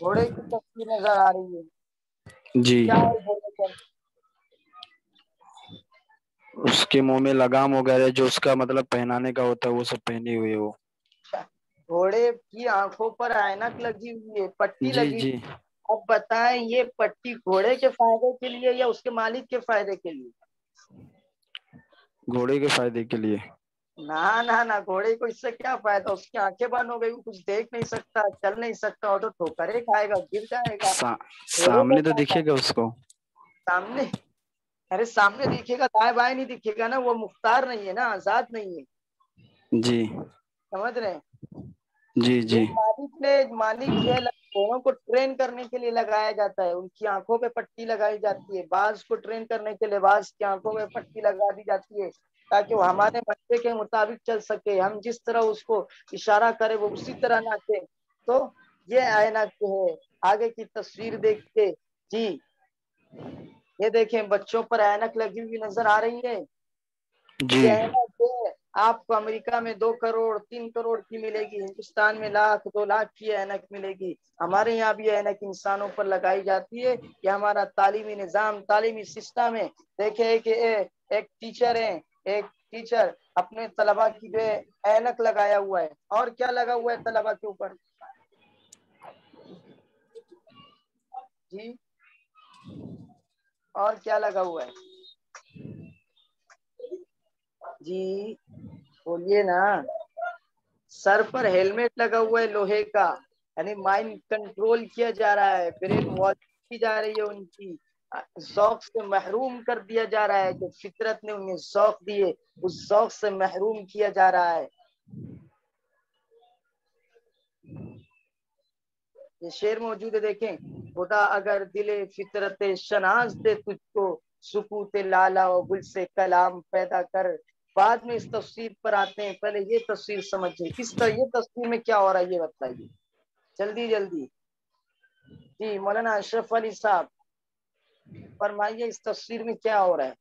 Speaker 1: گھوڑے کی تصویر نظر آ رہی ہے،
Speaker 3: جی
Speaker 1: کیا ہے گھوڑے پر؟
Speaker 3: اس کے منہ میں لگام وغیرہ جو اس کا مطلب پہنانے کا ہوتا ہے وہ سب پہنی ہوئی ہے وہ.
Speaker 1: گھوڑے کی آنکھوں پر اینک لگی ہوئی ہے، پٹی
Speaker 3: جی
Speaker 1: لگی.
Speaker 3: جی
Speaker 1: اب بتائیں یہ پٹی گھوڑے کے فائدے کے لیے یا اس کے مالک کے فائدے کے لیے؟
Speaker 3: گھوڑے کے فائدے کے لیے.
Speaker 1: نہ گھوڑے کو اس سے کیا فائدہ؟ اس کی آنکھیں بند ہو گئی، وہ کچھ دیکھ نہیں سکتا، چل نہیں سکتا، اور تو ٹھوکرے کھائے گا، گر جائے گا. گھوڑے کو
Speaker 3: سامنے تو
Speaker 1: فائدہ
Speaker 3: دکھے گا اس کو.
Speaker 1: سامنے، ارے سامنے دکھے گا، دائیں بائیں نہیں دکھے گا نا، وہ مختار نہیں ہے نا، آزاد نہیں ہے.
Speaker 3: جی
Speaker 1: سمجھ رہے ہیں؟
Speaker 3: جی
Speaker 1: یہ
Speaker 3: جی
Speaker 1: مالک جو ہے گھوڑوں کو ٹرین کرنے کے لیے لگایا جاتا ہے. ان کی آنکھوں پہ پٹی لگائی جاتی ہے. باز کو ٹرین کرنے کے لیے باز کی آنکھوں میں پٹی لگا دی جاتی ہے تاکہ وہ ہمارے بچے کے مطابق چل سکے. ہم جس طرح اس کو اشارہ کرے وہ اسی طرح ناچے. تو یہ اینک جو ہے، آگے کی تصویر دیکھتے جی، یہ دیکھیں بچوں پر اینک لگی ہوئی نظر آ رہی ہے.
Speaker 3: جی
Speaker 1: یہ اینک ہے آپ کو امریکہ میں 2 کروڑ 3 کروڑ کی ملے گی، ہندوستان میں 1 2 لاکھ کی اینک ملے گی. ہمارے یہاں بھی اینک انسانوں پر لگائی جاتی ہے. یہ ہمارا تعلیمی نظام، تعلیمی سسٹم ہے. دیکھیں کہ ایک ٹیچر ہے، ایک ٹیچر اپنے طلبا کی جو اینک لگایا ہوا ہے. اور کیا لگا ہوا ہے طلبا کے اوپر؟ جی اور کیا لگا ہوا ہے؟ جی بولیے نا. سر پر ہیلمٹ لگا ہوا ہے لوہے کا، یعنی مائنڈ کنٹرول کیا جا رہا ہے، برین واش کی جا رہی ہے، ان کی ذوق سے محروم کر دیا جا رہا ہے. جو فطرت نے انہیں ذوق دیے اس ذوق سے محروم کیا جا رہا ہے. یہ شعر موجود ہے، دیکھیں. خدا اگر دل فطرت شناس دے تجھ کو، سکوت لالا و گل سے کلام پیدا کر. بعد میں اس تفسیر پر آتے ہیں، پہلے یہ تفسیر سمجھیں. یہ تفسیر میں کیا ہو رہا ہے یہ بتائیے جلدی جلدی. جی مولانا اشرف علی صاحب فرمائیے اس تفسیر میں کیا ہو رہا ہے.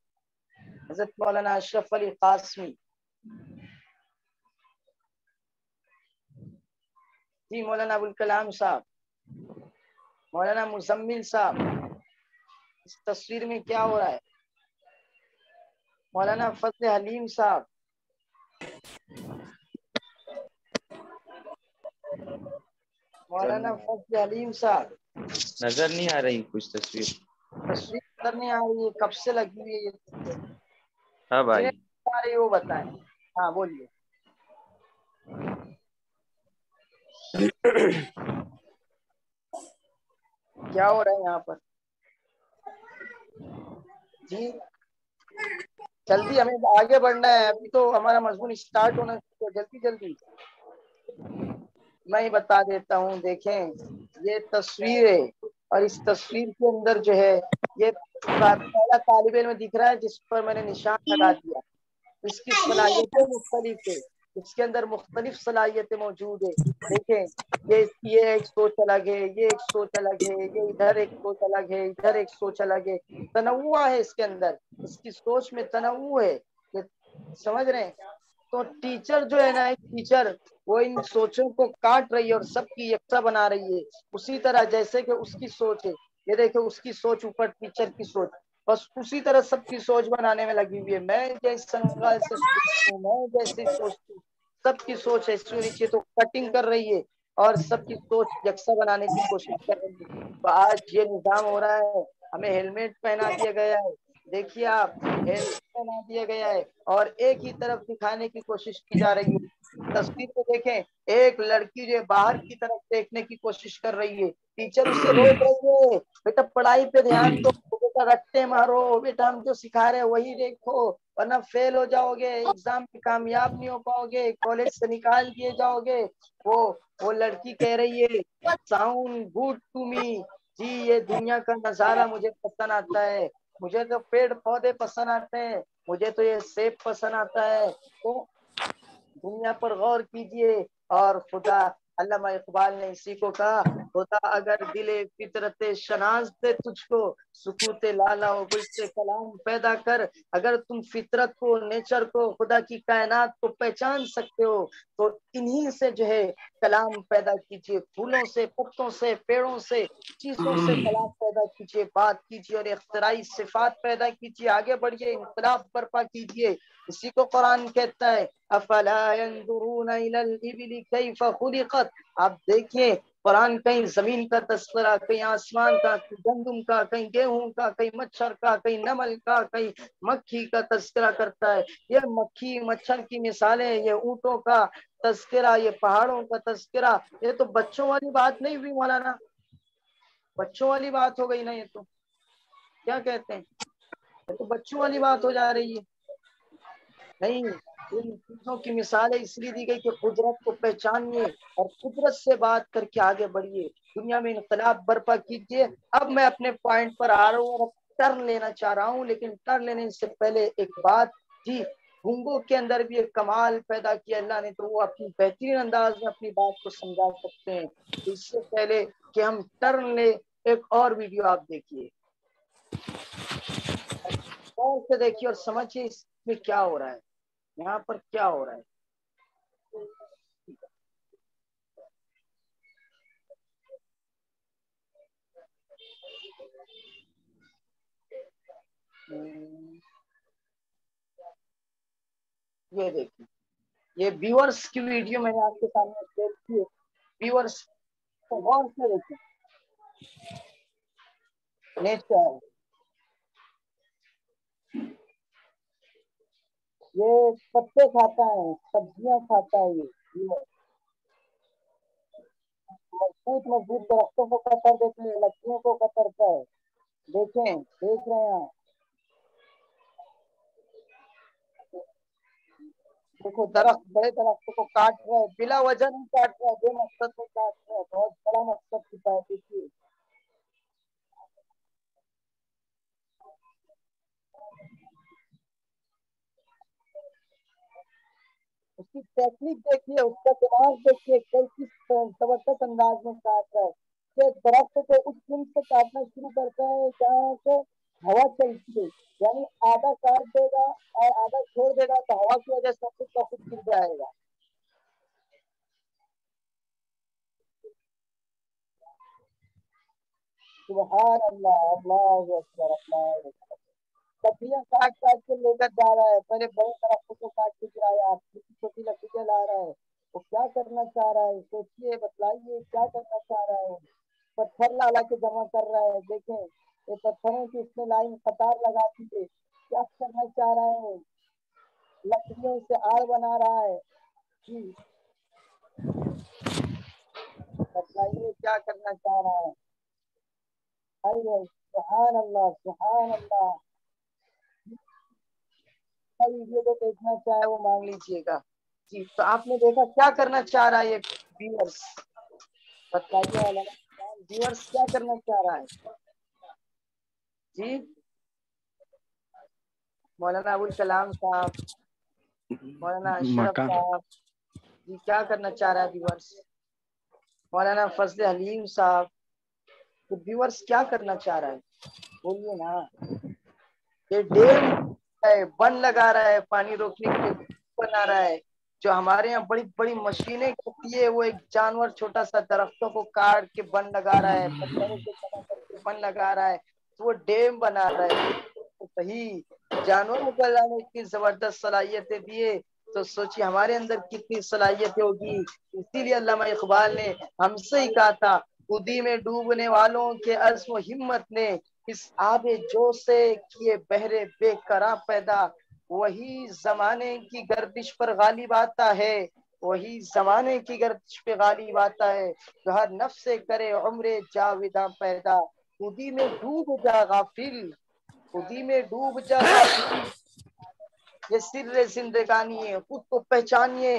Speaker 1: حضرت مولانا اشرف علی قاسمی. جی مولانا ابوالکلام صاحب، مولانا مزمل صاحب، اس تصویر میں کیا ہو رہا ہے؟ مولانا فضل حلیم صاحب، مولانا فضل حلیم صاحب.
Speaker 2: نظر نہیں آ رہی کچھ تصویر.
Speaker 1: تصویر نظر نہیں آ رہی ہے، کب سے لگی ہوئی ہے یہ تصویر؟
Speaker 2: ہاں بھائی.
Speaker 1: جنہیں آ رہی ہے وہ بتائیں. ہاں بولیے. کیا ہو رہا ہے یہاں پر؟ جی جلدی ہمیں آگے بڑھنا ہے، ابھی تو ہمارا مضمون اسٹارٹ ہونا چاہیے. جلدی جلدی میں ہی بتا دیتا ہوں. دیکھیں یہ تصویر ہے اور اس تصویر کے اندر جو ہے یہ پہلا طالب علم دکھ رہا ہے جس پر میں نے نشان لگا دیا. اس کی صلاحیتیں مختلف ہے، اس کے اندر مختلف صلاحیتیں موجود ہے. دیکھیں یہ ایک سوچ الگ ہے، یہ ایک سوچ الگ ہے، یہ ادھر ایک سوچ الگ ہے، ادھر ایک سوچ الگ ہے. تنوع ہے اس کے اندر، اس کی سوچ میں تنوع ہے. یہ سمجھ رہے ہیں؟ تو ٹیچر جو ہے نا، ایک ٹیچر وہ ان سوچوں کو کاٹ رہی ہے اور سب کی یکساں بنا رہی ہے، اسی طرح جیسے کہ اس کی سوچ ہے. یہ دیکھیں اس کی سوچ اوپر ٹیچر کی سوچ، بس اسی طرح سب کی سوچ بنانے میں لگی ہوئی ہے. میں جیسے انگال سے سوچتی ہوں، میں جیسے سوچتی ہوں، سب کی سوچ ایسی ہونی چاہیے. تو کٹنگ کر رہی ہے اور سب کی سوچ یکساں بنانے کی کوشش کر رہی ہے. تو آج یہ نظام ہو رہا ہے. ہمیں ہیلمٹ پہنا دیا گیا ہے، دیکھیے آپ، ہیلمٹ پہنا دیا گیا ہے اور ایک ہی طرف دکھانے کی کوشش کی جا رہی ہے. تصویر کو دیکھیں، ایک لڑکی جو باہر کی طرف دیکھنے کی کوشش کر رہی ہے. ٹیچر اسے روک رہی ہے، بیٹا پڑھائی پہ دھیان دو، بیٹا رٹے مارو، بیٹا ہم جو سکھا رہے ہیں وہی دیکھو، ورنہ فیل ہو جاؤ گے، ایگزام میں کامیاب نہیں ہو پاؤ گے، کالج سے نکال دیے جاؤ گے. وہ لڑکی کہہ رہی ہے ساؤنڈ گڈ ٹو می. جی یہ دنیا کا نظارہ مجھے پسند آتا ہے، مجھے تو پیڑ پودے پسند آتے ہیں، مجھے تو یہ سیب پسند آتا ہے. تو دنیا پر غور کیجئے. اور خدا علامہ اقبال نے اسی کو کہا خدا اگر دل فطرت شناس دے تجھ کو سکوت لالا و گشت کلام پیدا کر. اگر تم فطرت کو، نیچر کو، خدا کی کائنات کو پہچان سکتے ہو تو انہی سے جو ہے کلام پیدا کیجئے. پھولوں سے، پتوں سے، پیڑوں سے، چیزوں سے کلام پیدا کیجئے، بات کیجئے اور اختراعی صفات پیدا کیجئے. آگے بڑھیے، انقلاب برپا کیجئے. اسی کو قرآن کہتا ہے افلا ينظرون الى الابل كيف خلقت. آپ دیکھیں قرآن کہیں زمین کا تذکرہ، کہیں آسمان کا، کہیں گندم کا، کہیں گیہوں کا، کہیں مچھر کا، کہیں نمل کا، کہیں مکھی کا تذکرہ کرتا ہے. یہ مکھی مچھر کی مثالیں، یہ اونٹوں کا تذکرہ، یہ پہاڑوں کا تذکرہ، یہ تو بچوں والی بات نہیں ہوئی مولانا، بچوں والی بات ہو گئی نا. یہ تو کیا کہتے ہیں، یہ تو بچوں والی بات ہو جا رہی ہے. نہیں، ان چیزوں کی مثالیں اس لیے دی گئی کہ قدرت کو پہچانیے اور قدرت سے بات کر کے آگے بڑھیے، دنیا میں انقلاب برپا کیجیے. اب میں اپنے پوائنٹ پر آ رہا ہوں اور ٹرن لینا چاہ رہا ہوں، لیکن ٹرن لینے سے پہلے ایک بات. جی، گنگوں کے اندر بھی ایک کمال پیدا کیا اللہ نے، تو وہ اپنی بہترین انداز میں اپنی بات کو سمجھا سکتے ہیں. اس سے پہلے کہ ہم ٹرن لیں، ایک اور ویڈیو آپ دیکھیے، غور سے دیکھیے اور سمجھیے اس میں کیا ہو رہا ہے، یہاں پر کیا ہو رہا ہے. یہ دیکھیے، یہ ویورز کی ویڈیو میں نے آپ کے سامنے شیئر کی ہے. ویورز کو غور سے دیکھیں. نیچر، یہ پتے کھاتا ہے، سبزیاں کھاتا ہے. یہ مضبوط مضبوط درختوں کو کتر دیتے ہیں، لکڑیوں کو کترتا ہے. دیکھیں، دیکھ رہے ہیں آپ، دیکھو درخت، بڑے درختوں کو کاٹ رہا ہے، بلا وجہ نہیں کاٹ رہا ہے، بے مقصد میں کاٹ رہا ہے. بہت بڑا مقصد چھپا ہے. دیکھیے اس کی ٹیکنیک دیکھیے، اس کا دماغ دیکھیے، کس زبردست انداز میں کاٹ رہا ہے. کہ درخت کو اس دن سے کاٹنا شروع کرتا ہے جہاں سے ہوا چلتی ہے، یعنی آدھا کاٹ دے گا اور آدھا چھوڑ دے گا تو ہوا کی وجہ سے خود کا خود گر جائے گا. سبحان اللہ، اللہ اکبر، اللہ اکبر. لکڑیاں کاٹ کاٹ کے لے کر جا رہا ہے. پہلے بڑے درختوں کو کاٹ کے گرایا، آپ چھوٹی چھوٹی لکڑیاں لا رہا ہے. وہ کیا کرنا چاہ رہا ہے؟ سوچیے، بتلائیے کیا کرنا چاہ رہا ہے. پتھر لا لا کے جمع کر رہا ہے. دیکھیں یہ پتھروں کی اس نے لائن قطار لگا دی ہے. کیا کرنا چاہ رہا ہے؟ لکڑیوں سے آڑ بنا رہا ہے. جی بتلائیے کیا کرنا چاہ رہا ہے. سبحان اللہ، سبحان اللہ. ویڈیو کو دیکھنا چاہے وہ مانگ لیجیے گا. جی تو آپ نے دیکھا کیا کرنا چاہ رہا ہے یہ ویورز، بتائیے ویورز کیا کرنا چاہ رہا ہے. جی مولانا ابوالکلام صاحب، مولانا اشرف
Speaker 3: مکان
Speaker 1: صاحب، جی کیا کرنا چاہ رہا ہے ویورز. مولانا فضل حلیم صاحب، تو ویورز کیا کرنا چاہ رہا ہے بولیے نا. یہ ڈیم ہے، بند لگا رہا ہے، پانی روکنے کے لیے بنا رہا ہے. جو ہمارے یہاں بڑی بڑی مشینیں کرتی ہے، وہ ایک جانور چھوٹا سا درختوں کو کاٹ کے بند لگا رہا ہے، پتھروں کو جمع کر کے بند لگا رہا ہے، تو وہ ڈیم بنا رہا ہے. صحیح، جانوروں کو اللہ نے اتنی زبردست صلاحیتیں دیے تو سوچیے ہمارے اندر کتنی صلاحیتیں ہوگی. اسی لیے علامہ اقبال نے ہم سے ہی کہا تھا، خودی میں ڈوبنے والوں کے عزم و ہمت نے اس آب جوش سے کیے بہرے بے قرار پیدا. وہی زمانے کی گردش پر غالب آتا ہے، وہی زمانے کی گردش پہ غالب آتا ہے، جو ہر نفس سے کرے عمر جاویداں پیدا. خودی میں ڈوب جا غافل، خودی میں ڈوب جا غافل، یہ سر زندگانی ہے. خود کو پہچانیے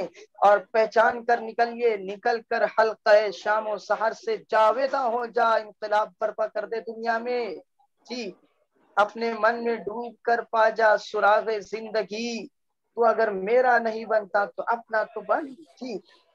Speaker 1: اور پہچان کر نکلیے، نکل کر حلقہ شام و سحر سے جاویداں ہو جا، انقلاب برپا کر دے دنیا میں. جی اپنے من میں ڈوب کر پا جا سراغ زندگی، تو اگر میرا نہیں بنتا تو اپنا تو بن. جی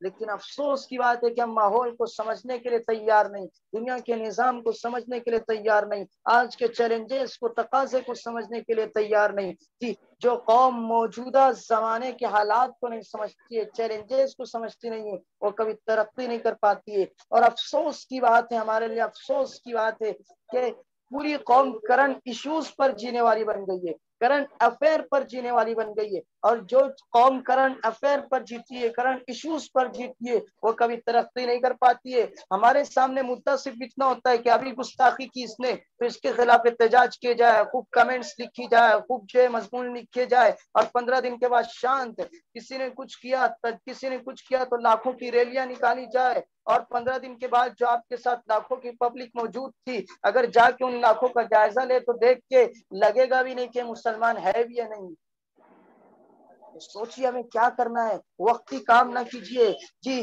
Speaker 1: لیکن افسوس کی بات ہے کہ ہم ماحول کو سمجھنے کے لیے تیار نہیں، دنیا کے نظام کو سمجھنے کے لیے تیار نہیں، آج کے چیلنجز کو، تقاضے کو سمجھنے کے لیے تیار نہیں جی۔ جو قوم موجودہ زمانے کے حالات کو نہیں سمجھتی ہے، چیلنجز کو سمجھتی نہیں ہے، وہ کبھی ترقی نہیں کر پاتی ہے۔ اور افسوس کی بات ہے، ہمارے لیے افسوس کی بات ہے کہ پوری قوم کرنٹ ایشوز پر جینے والی بن گئی ہے، کرنٹ افیئر پر جینے والی بن گئی ہے، اور جو قوم کرنٹ افیئر پر جیتی ہے، کرنٹ ایشوز پر جیتی ہے، وہ کبھی ترقی نہیں کر پاتی ہے۔ ہمارے سامنے مدعا صرف اتنا ہوتا ہے کہ ابھی گستاخی کی اس نے، تو اس کے خلاف احتجاج کیے جائے، خوب کمنٹس لکھی جائے، خوب جو مضمون لکھے جائے، اور 15 دن کے بعد شانت۔ کسی نے کچھ کیا تو لاکھوں کی ریلیاں نکالی جائے، اور 15 دن کے بعد جو آپ کے ساتھ لاکھوں کی پبلک موجود تھی، اگر جا کے ان لاکھوں کا جائزہ لے تو دیکھ کے لگے گا بھی نہیں کہ مسلمان ہے بھی یا نہیں۔ سوچیے ہمیں کیا کرنا ہے، وقتی کام نہ کیجیے جی۔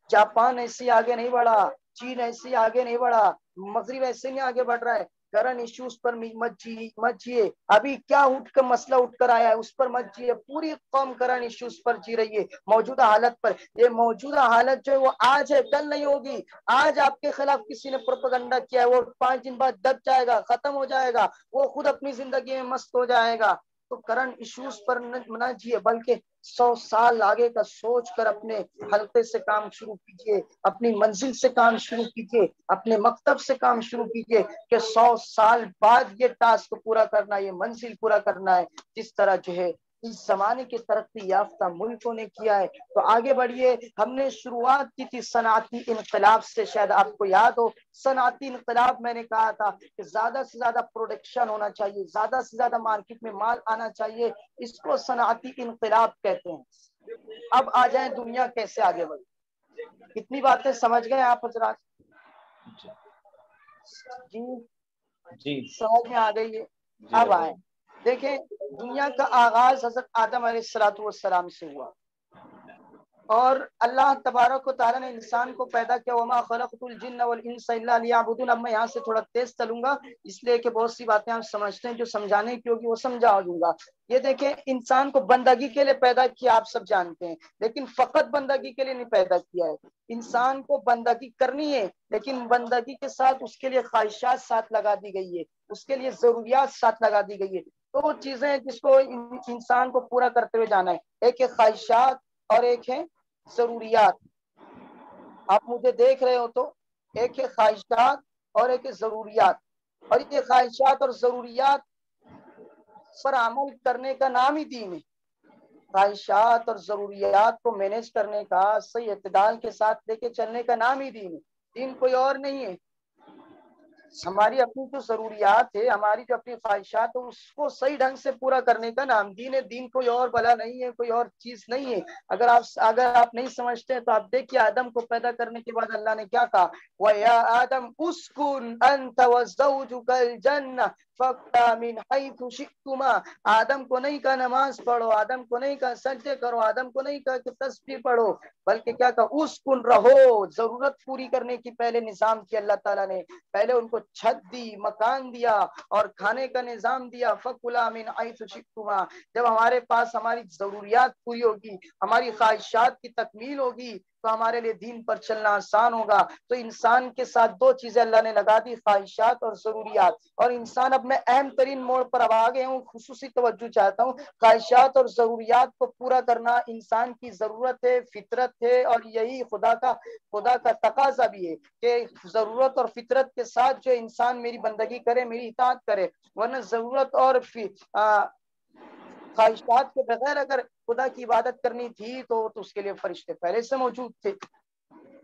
Speaker 1: جاپان ایسے آگے نہیں بڑھا، چین ایسے آگے نہیں بڑھا، مغرب ایسے نہیں آگے بڑھ رہا ہے، کرنٹ ایشوز پر مت جیے۔ ابھی کیا مسئلہ اٹھ کر آیا ہے اس پر مت جیے، پوری قوم کرنٹ ایشوز پر جی رہی ہے، موجودہ حالت پر۔ یہ موجودہ حالت جو ہے وہ آج ہے، کل نہیں ہوگی۔ آج آپ کے خلاف کسی نے پروپیگنڈا کیا ہے، وہ 5 دن بعد دب جائے گا، ختم ہو جائے گا، وہ خود اپنی زندگی میں مست ہو جائے گا۔ تو کرنٹ ایشوز پر نہ جیے، بلکہ 100 سال آگے کا سوچ کر اپنے حلقے سے کام شروع کیجیے، اپنی منزل سے کام شروع کیجیے، اپنے مکتب سے کام شروع کیجیے کہ 100 سال بعد یہ ٹاسک پورا کرنا ہے، یہ منزل پورا کرنا ہے۔ جس طرح جو ہے اس زمانے کے ترقی یافتہ ملکوں نے کیا ہے، تو آگے بڑھیے۔ ہم نے شروعات کی تھی صنعتی انقلاب سے، شاید آپ کو یاد ہو، صنعتی انقلاب میں نے کہا تھا کہ زیادہ سے زیادہ پروڈکشن ہونا چاہیے، زیادہ سے زیادہ مارکیٹ میں مال آنا چاہیے، اس کو صنعتی انقلاب کہتے ہیں۔ اب آ جائیں دنیا کیسے آگے بڑھی، کتنی باتیں سمجھ گئے آپ حضرات؟ جی
Speaker 2: جی
Speaker 1: سمجھ میں آ گئی ہے؟
Speaker 2: جی
Speaker 1: اب آئیں، دیکھیں دنیا کا آغاز حضرت آدم علیہ السلام سے ہوا، اور اللہ تبارک و تعالیٰ نے انسان کو پیدا کیا، وما خلقت الجن والانس الا لیعبدون۔ اب میں یہاں سے تھوڑا تیز چلوں گا، اس لیے کہ بہت سی باتیں آپ سمجھتے ہیں، جو سمجھانے کی ہوگی وہ سمجھا دوں گا۔ یہ دیکھیں انسان کو بندگی کے لیے پیدا کیا، آپ سب جانتے ہیں، لیکن فقط بندگی کے لیے نہیں پیدا کیا ہے۔ انسان کو بندگی کرنی ہے، لیکن بندگی کے ساتھ اس کے لیے خواہشات ساتھ لگا دی گئی ہے، اس کے لیے ضروریات ساتھ لگا دی گئی ہے۔ تو وہ چیزیں جس کو انسان کو پورا کرتے ہوئے جانا ہے، ایک ہے خواہشات اور ایک ہے ضروریات۔ آپ مجھے دیکھ رہے ہو تو ایک ہے خواہشات اور ایک ہے ضروریات، اور یہ خواہشات اور ضروریات پر عمل کرنے کا نام ہی دین ہے۔ خواہشات اور ضروریات کو مینیج کرنے کا، صحیح اعتدال کے ساتھ لے کے چلنے کا نام ہی دین ہے، دین کوئی اور نہیں ہے۔ ہماری اپنی جو ضروریات ہے، ہماری جو اپنی خواہشات ہے، اس کو صحیح ڈھنگ سے پورا کرنے کا نام دین ہے، دین کوئی اور بلا نہیں ہے، کوئی اور چیز نہیں ہے۔ اگر آپ نہیں سمجھتے تو آپ دیکھیے آدم کو پیدا کرنے کے بعد اللہ نے کیا کہا، وَيَا آدَمْ اُسْكُنْ أَنْتَ وَزَوْجُكَ الْجَنَّةَ فَكُلَا مِنْ حَيْثُ شِئْتُمَا۔ آدم کو نہیں کہا نماز پڑھو، آدم کو نہیں کہا سجدے کرو، آدم کو نہیں کہا کہ تسبیح پڑھو، بلکہ کیا کہا، اسکن رہو۔ ضرورت پوری کرنے کی پہلے نظام کیا اللہ تعالیٰ نے، پہلے ان کو چھت دی، مکان دیا اور کھانے کا نظام دیا۔ فَكُلَا مِنْ حَيْثُ شِئْتُمَا۔ جب ہمارے پاس ہماری ضروریات پوری ہوگی، ہماری خواہشات کی تکمیل ہوگی، تو ہمارے لیے دین پر چلنا آسان ہوگا۔ تو انسان کے ساتھ دو چیزیں اللہ نے لگا دی، خواہشات اور ضروریات، اور انسان اب میں اہم ترین موڑ پر اب آ گئے ہوں، خصوصی توجہ چاہتا ہوں۔ خواہشات اور ضروریات کو پورا کرنا انسان کی ضرورت ہے، فطرت ہے، اور یہی خدا کا تقاضا بھی ہے کہ ضرورت اور فطرت کے ساتھ جو انسان میری بندگی کرے، میری اطاعت کرے، ورنہ ضرورت اور خواہشات کے بغیر اگر خدا کی عبادت کرنی تھی تو اس کے لیے فرشتے پہلے سے موجود تھے۔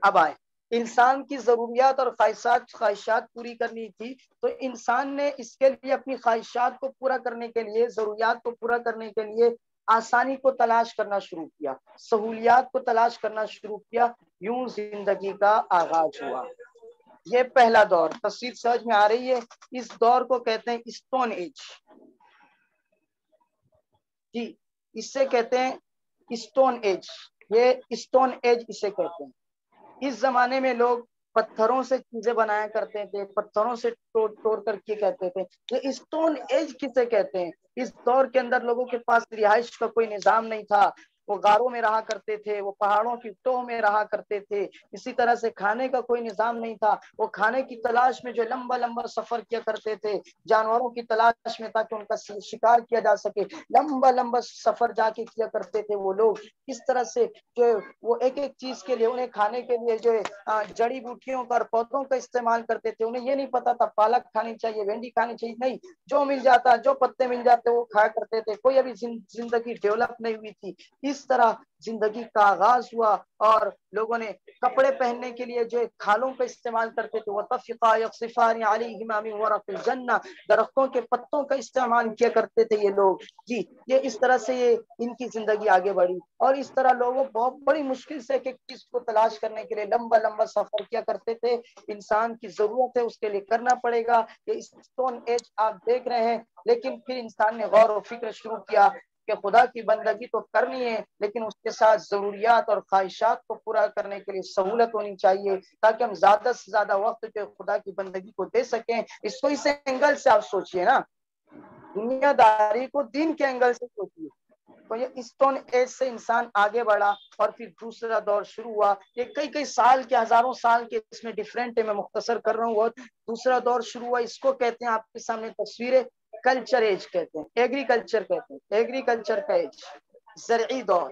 Speaker 1: اب آئے، انسان کی ضروریات اور خواہشات پوری کرنی تھی، تو انسان نے اس کے لیے اپنی خواہشات کو پورا کرنے کے لیے، ضروریات کو پورا کرنے کے لیے آسانی کو تلاش کرنا شروع کیا، سہولیات کو تلاش کرنا شروع کیا، یوں زندگی کا آغاز ہوا۔ یہ پہلا دور، تفسیر سمجھ میں آ رہی ہے؟ اس دور کو کہتے ہیں اسٹون ایج۔ جی اس سے کہتے ہیں اسٹون ایج، یہ اسٹون ایج اسے کہتے ہیں۔ اس زمانے میں لوگ پتھروں سے چیزیں بنایا کرتے تھے، پتھروں سے توڑ کر کے کہتے تھے۔ یہ اسٹون ایج کسے کہتے ہیں؟ اس دور کے اندر لوگوں کے پاس رہائش کا کوئی نظام نہیں تھا، وہ غاروں میں رہا کرتے تھے، وہ پہاڑوں کی ٹوہ میں رہا کرتے تھے، اسی طرح سے کھانے کا کوئی نظام نہیں تھا، وہ کھانے کی تلاش میں جو لمبا لمبا سفر کیا کرتے تھے، جانوروں کی تلاش میں تاکہ ان کا شکار کیا جا سکے، لمبا لمبا سفر جا کے کیا کرتے تھے وہ لوگ، کس طرح سے جو وہ ایک ایک چیز کے لیے، انہیں کھانے کے لیے جو جڑی بوٹیوں کا اور پودوں کا استعمال کرتے تھے، انہیں یہ نہیں پتا تھا پالک کھانی چاہیے، بھنڈی کھانی چاہیے، نہیں، جو مل جاتا، جو پتے مل جاتے وہ کھایا کرتے تھے، کوئی ابھی زندگی ڈیولپ نہیں ہوئی تھی، اس طرح زندگی کا آغاز ہوا، اور لوگوں نے کپڑے پہننے کے لیے جو کھالوں کا استعمال کرتے تھے، وَطَفِقَا يَخْصِفَانِ عَلَيْهِمَا مِنْ وَرَقِ الْجَنَّةِ، درختوں کے پتوں کا استعمال کیا کرتے تھے یہ لوگ، جی، یہ اس طرح سے یہ ان کی زندگی آگے بڑھی، اور اس طرح لوگوں بہت بڑی مشکل سے ایک ایک چیز کو تلاش کرنے کے لیے لمبا لمبا سفر کیا کرتے تھے، انسان کی ضرورت ہے، اس کے لیے کرنا پڑے گا، یہ اسٹون ایج آپ دیکھ رہے ہیں، لیکن پھر انسان نے غور و فکر شروع کیا کہ خدا کی بندگی تو کرنی ہے، لیکن اس کے ساتھ ضروریات اور خواہشات کو پورا کرنے کے لیے سہولت ہونی چاہیے، تاکہ ہم زیادہ سے زیادہ وقت جو خدا کی بندگی کو دے سکیں۔ اس کو اس اینگل سے آپ سوچئے نا، دنیا داری کو دین کے اینگل سے سوچئے، تو یہ اسٹون ایج سے انسان آگے بڑھا، اور پھر دوسرا دور شروع ہوا، یہ کئی سال کے، ہزاروں سال کے اس میں ڈیفرنٹ ہے، میں مختصر کر رہا ہوں، اور دوسرا دور شروع ہوا، اس کو کہتے ہیں، آپ کے سامنے تصویریں، کلچر ایج کہتے ہیں، ایگریکلچر کہتے ہیں، ایگریکلچر کا ایج، زرعی دور۔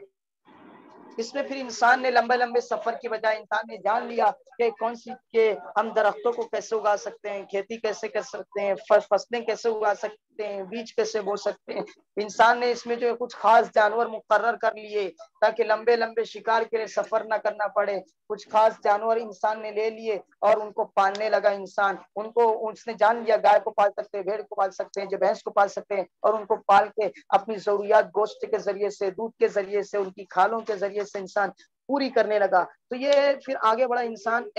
Speaker 1: اس میں پھر انسان نے لمبے لمبے سفر کی بجائے انسان نے جان لیا کہ کون سی کہ ہم درختوں کو کیسے اگا سکتے ہیں، کھیتی کیسے کر سکتے ہیں، فصلیں کیسے اگا سکتے ہیں، بیج کیسے بو سکتے ہیں۔ انسان نے اس میں جو کچھ خاص جانور مقرر کر لیے تاکہ لمبے لمبے شکار کے لیے سفر نہ کرنا پڑے، کچھ خاص جانور انسان نے لے لیے اور ان کو پالنے لگا انسان، ان کو اس نے جان لیا گائے کو پال سکتے ہیں، بھیڑ کو پال سکتے ہیں، جو بھینس کو پال سکتے ہیں، اور ان کو پال کے اپنی ضروریات گوشت کے ذریعے سے، دودھ کے ذریعے سے، ان کی کھالوں کے ذریعے سے انسان پوری کرنے لگا۔ تو یہ پھر آگے بڑھا انسان،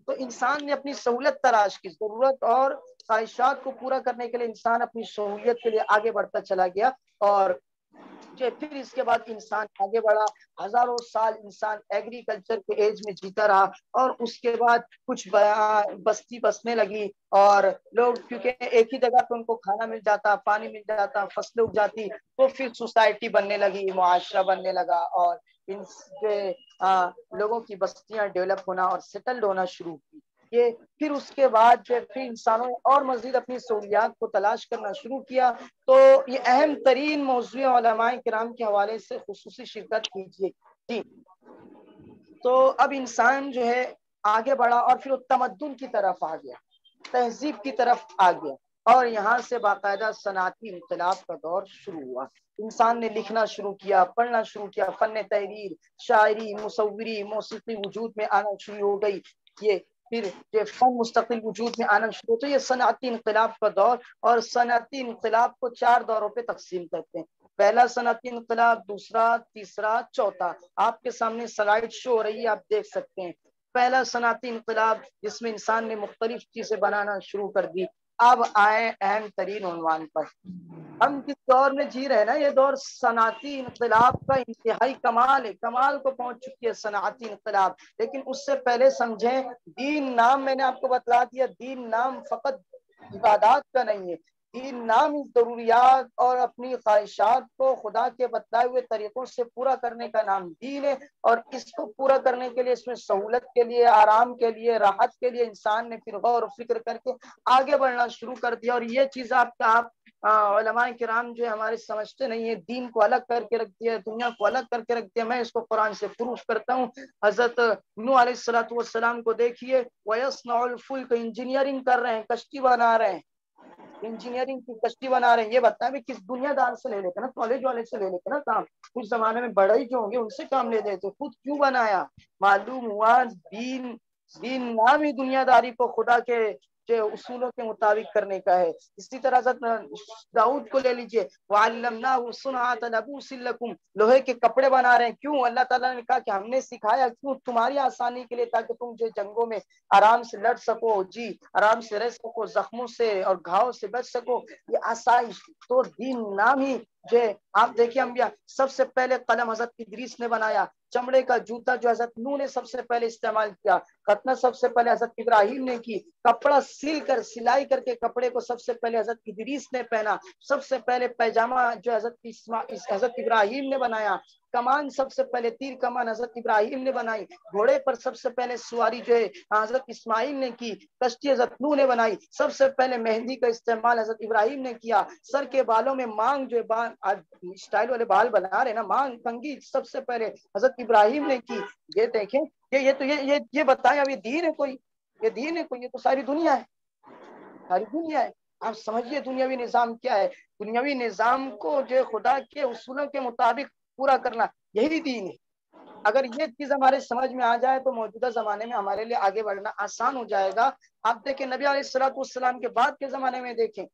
Speaker 1: تو انسان نے اپنی سہولت تلاش کی، ضرورت اور خواہشات کو پورا کرنے کے لیے انسان اپنی سہولیت کے لیے آگے بڑھتا چلا گیا، اور پھر اس کے بعد انسان آگے بڑھا، ہزاروں سال انسان ایگریکلچر کے ایج میں جیتا رہا، اور اس کے بعد کچھ بستی بسنے لگی، اور لوگ کیونکہ ایک ہی جگہ پہ ان کو کھانا مل جاتا، پانی مل جاتا، فصلیں اگ جاتی، تو پھر سوسائٹی بننے لگی، معاشرہ بننے لگا، اور ان لوگوں کی بستیاں ڈیولپ ہونا اور سیٹلڈ ہونا شروع کی۔ یہ پھر اس کے بعد پھر انسانوں نے اور مزید اپنی سہولیات کو تلاش کرنا شروع کیا، تو یہ اہم ترین موضوع علماء کرام کے حوالے سے خصوصی شرکت کیجیے۔ جی، تو اب انسان جو ہے آگے بڑھا، اور پھر وہ تمدن کی طرف آ گیا، تہذیب کی طرف آ گیا، اور یہاں سے باقاعدہ صنعتی انقلاب کا دور شروع ہوا۔ انسان نے لکھنا شروع کیا، پڑھنا شروع کیا، فن تحریر، شاعری، مصوری، موسیقی وجود میں آنا شروع ہو گئی، یہ پھر یہ فن مستقل وجود میں آنا شروع، تو یہ صنعتی انقلاب کا دور، اور صنعتی انقلاب کو 4 دوروں پہ تقسیم کرتے ہیں، پہلا صنعتی انقلاب، دوسرا، تیسرا، چوتھا۔ آپ کے سامنے سلائیڈ شو ہو رہی ہے، آپ دیکھ سکتے ہیں۔ پہلا صنعتی انقلاب جس میں انسان نے مختلف چیزیں بنانا شروع کر دی۔ اب آئے اہم ترین عنوان پر، ہم جس دور میں جی رہے ہیں نا، یہ دور صنعتی انقلاب کا انتہائی کمال ہے، کمال کو پہنچ چکی ہے صنعتی انقلاب، لیکن اس سے پہلے سمجھیں، دین نام میں نے آپ کو بتلا دیا، دین نام فقط عبادات کا نہیں ہے، دین نام ضروریات اور اپنی خواہشات کو خدا کے بتلائے ہوئے طریقوں سے پورا کرنے کا نام دین ہے، اور اس کو پورا کرنے کے لیے، اس میں سہولت کے لیے، آرام کے لیے، راحت کے لیے انسان نے پھر غور و فکر کر کے آگے بڑھنا شروع کر دیا، اور یہ چیز آپ علماء کرام جو ہمارے سمجھتے نہیں ہیں، دین کو الگ کر کے رکھ دیا، دنیا کو الگ کر کے رکھ دیا۔ میں اس کو قرآن سے پروف کرتا ہوں، حضرت نوح علیہ السلام کو دیکھیے، وَيَصْنَعُ الْفُلْكَ، انجینئرنگ کر رہے ہیں، کشتی بنا رہے ہیں، انجینئرنگ کی کشتی بنا رہے ہیں، یہ بتائیں بھی کس دنیا دار سے لے لیتے نا، کالج والے سے لے لیتے نا کام، اس زمانے میں بڑے ہی جو ہوں گے ان سے کام لے لیتے، خود کیوں بنایا؟ معلوم ہوا دین نام ہی دنیا داری کو خدا کے اصولوں کے مطابق کرنے کا ہے۔ اسی طرح داؤد کو لے لیجئے، وَعَلَّمْنَاهُ صُنْعَةَ لَبُوسٍ لَكُمْ، لوہے کے کپڑے بنا رہے ہیں، کیوں؟ اللہ تعالیٰ نے کہا کہ ہم نے سکھایا، کیوں؟ تمہاری آسانی کے لیے، تاکہ تم جو جنگوں میں آرام سے لڑ سکو، جی آرام سے رہ سکو، زخموں سے اور گھاؤ سے بچ سکو، یہ آسائش۔ تو دین نام ہی جو آپ دیکھیے، انبیاء سب سے پہلے قلم حضرت ادریس نے بنایا، چمڑے کا جوتا جو حضرت نوح نے سب سے پہلے استعمال کیا، ختنہ سب سے پہلے حضرت ابراہیم نے کی، کپڑا سلائی کر کے کپڑے کو سب سے پہلے حضرت ادریس نے پہنا، سب سے پہلے پیجامہ جو حضرت ابراہیم نے بنایا، کمان سب سے پہلے تیر کمان حضرت ابراہیم نے بنائی، گھوڑے پر سب سے پہلے سواری جو ہے حضرت اسماعیل نے کی، کشتی حضرت نوح نے بنائی، سب سے پہلے مہندی کا استعمال حضرت ابراہیم نے کیا، سر کے بالوں میں مانگ جو ہے اسٹائل والے بال بنا رہے نا، مانگ کنگھی سب سے پہلے حضرت ابراہیم نے کی۔ یہ دیکھیں یہ بتائیں اب یہ دین ہے کوئی؟ یہ دین ہے کوئی؟ یہ تو ساری دنیا ہے، ساری دنیا ہے۔ آپ سمجھیے دنیاوی نظام کیا ہے؟ دنیاوی نظام کو جو خدا کے اصولوں کے مطابق پورا کرنا، یہی دین ہے۔ اگر یہ چیز ہمارے سمجھ میں آ جائے تو موجودہ زمانے میں ہمارے لیے آگے بڑھنا آسان ہو جائے گا۔ آپ دیکھیں نبی علیہ الصلوۃ والسلام کے بعد کے زمانے میں دیکھیں،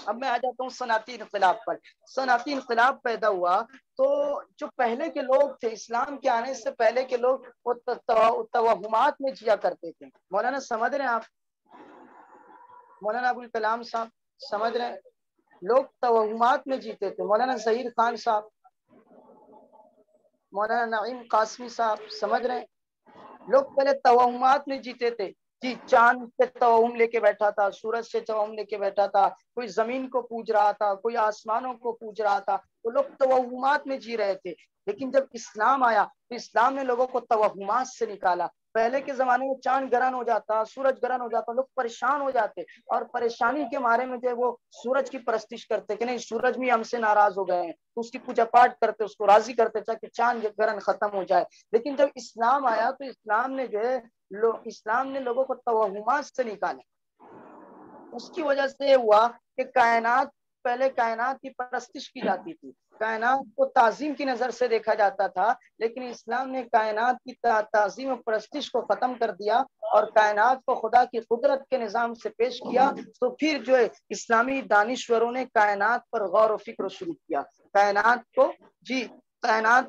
Speaker 1: اب میں آ جاتا ہوں صنعتی انقلاب پر۔ صنعتی انقلاب پیدا ہوا تو جو پہلے کے لوگ تھے، اسلام کے آنے سے پہلے کے لوگ وہ توہمات میں جیا کرتے تھے۔ مولانا سمجھ رہے ہیں آپ؟ مولانا ابوالکلام صاحب سمجھ رہے ہیں؟ لوگ توہمات میں جیتے تھے۔ مولانا ظہیر خان صاحب، مولانا نعیم قاسمی صاحب سمجھ رہے ہیں؟ لوگ پہلے توہمات میں جیتے تھے، جی چاند سے توہم لے کے بیٹھا تھا، سورج سے توہم لے کے بیٹھا تھا، کوئی زمین کو پوج رہا تھا، کوئی آسمانوں کو پوج رہا تھا، تو لوگ توہمات میں جی رہے تھے۔ لیکن جب اسلام آیا تو اسلام نے لوگوں کو توہمات سے نکالا۔ پہلے کے زمانے میں چاند گرہن ہو جاتا، سورج گرہن ہو جاتا، لوگ پریشان ہو جاتے، اور پریشانی کے مارے میں جو وہ سورج کی پرستش کرتے کہ نہیں سورج بھی ہم سے ناراض ہو گئے ہیں، تو اس کی پوجا پاٹ کرتے، اس کو راضی کرتے تاکہ چاند گرہن ختم ہو جائے۔ لیکن جب اسلام آیا تو اسلام نے جو ہے اسلام نے لوگوں کو توہمات سے نکالا۔ اس کی وجہ سے ہوا کہ پہلے کائنات کی پرستش کی جاتی تھی، کائنات کو تعظیم کی نظر سے دیکھا جاتا تھا، لیکن اسلام نے کائنات کی تعظیم و پرستش کو ختم کر دیا اور کائنات کو خدا کی قدرت کے نظام سے پیش کیا۔ تو پھر جو ہے اسلامی دانشوروں نے کائنات پر غور و فکر شروع کیا، کائنات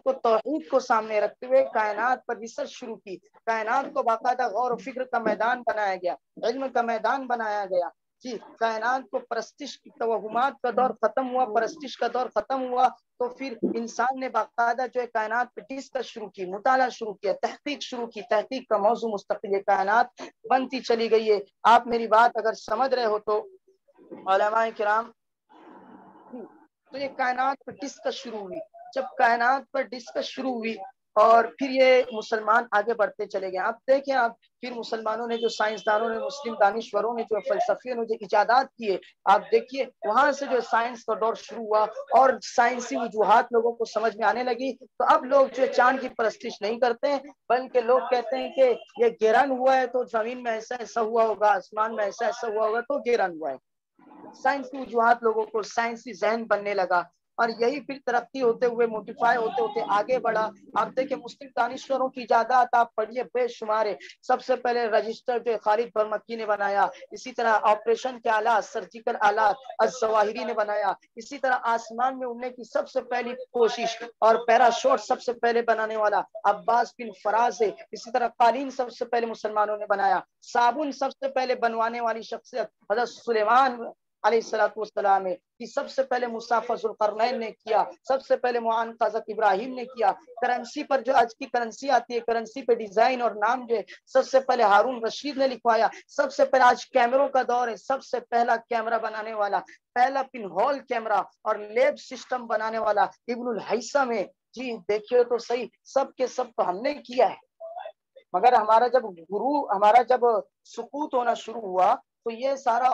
Speaker 1: کو توحید کو سامنے رکھتے ہوئے کائنات پر ریسرچ شروع کی، کائنات کو باقاعدہ غور و فکر کا میدان بنایا گیا، علم کا میدان بنایا گیا۔ جی کائنات کو پرستش کی توہمات کا دور ختم ہوا، پرستش کا دور ختم ہوا، تو پھر انسان نے باقاعدہ جو ہے کائنات پہ ڈسکس شروع کی، مطالعہ شروع کیا، تحقیق شروع کی، تحقیق کا موضوع مستقل ہے، کائنات بنتی چلی گئی ہے۔ آپ میری بات اگر سمجھ رہے ہو تو علماء کرام، تو یہ کائنات پر ڈسکس شروع ہوئی۔ جب کائنات پر ڈسکس شروع ہوئی اور پھر یہ مسلمان آگے بڑھتے چلے گئے۔ آپ دیکھیں، آپ پھر مسلمانوں نے جو سائنسدانوں نے، مسلم دانشوروں نے، جو فلسفیوں نے جو ایجادات کیے، آپ دیکھیے وہاں سے جو سائنس کا دور شروع ہوا اور سائنسی وجوہات لوگوں کو سمجھ میں آنے لگی۔ تو اب لوگ جو چاند کی پرستش نہیں کرتے ہیں، بلکہ لوگ کہتے ہیں کہ یہ گرہن ہوا ہے تو زمین میں ایسا ایسا ہوا ہوگا، آسمان میں ایسا ایسا ہوا ہوگا تو گرہن ہوا ہے۔ سائنسی وجوہات لوگوں کو سائنسی ذہن بننے لگا، اور یہی پھر ترقی ہوتے ہوئے موڈیفائی ہوتے ہوتے آگے بڑھا۔ آپ دیکھیں مسلم دانشوروں کی ایجادات آپ پڑھیے بے شمار ہے۔ سب سے پہلے رجسٹر جو خالد برمکی نے بنایا، اسی طرح آپریشن کے آلات، سرجیکل آلات الظواہری نے بنایا، اسی طرح آسمان میں اڑنے کی سب سے پہلی کوشش اور پیراشوٹ سب سے پہلے بنانے والا عباس بن فراز ہے۔ اسی طرح قالین سب سے پہلے مسلمانوں نے بنایا، صابن سب سے پہلے بنوانے والی شخصیت حضرت سلیمان علیہ الصلوۃ والسلام ہے، کہ سب سے پہلے مصافہ ذوالقرنین نے کیا، سب سے پہلے معانقہ حضرت ابراہیم نے کیا۔ کرنسی پر جو آج کی کرنسی آتی ہے، کرنسی پہ ڈیزائن اور نام جو ہے سب سے پہلے ہارون رشید نے لکھوایا۔ سب سے پہلے آج کیمروں کا دور ہے، سب سے پہلا کیمرہ بنانے والا، پہلا پن ہول کیمرہ اور لیب سسٹم بنانے والا ابن الہیثم ہے۔ جی دیکھیے تو صحیح، سب کے سب تو ہم نے کیا ہے، مگر ہمارا جب سقوط ہونا شروع ہوا تو یہ سارا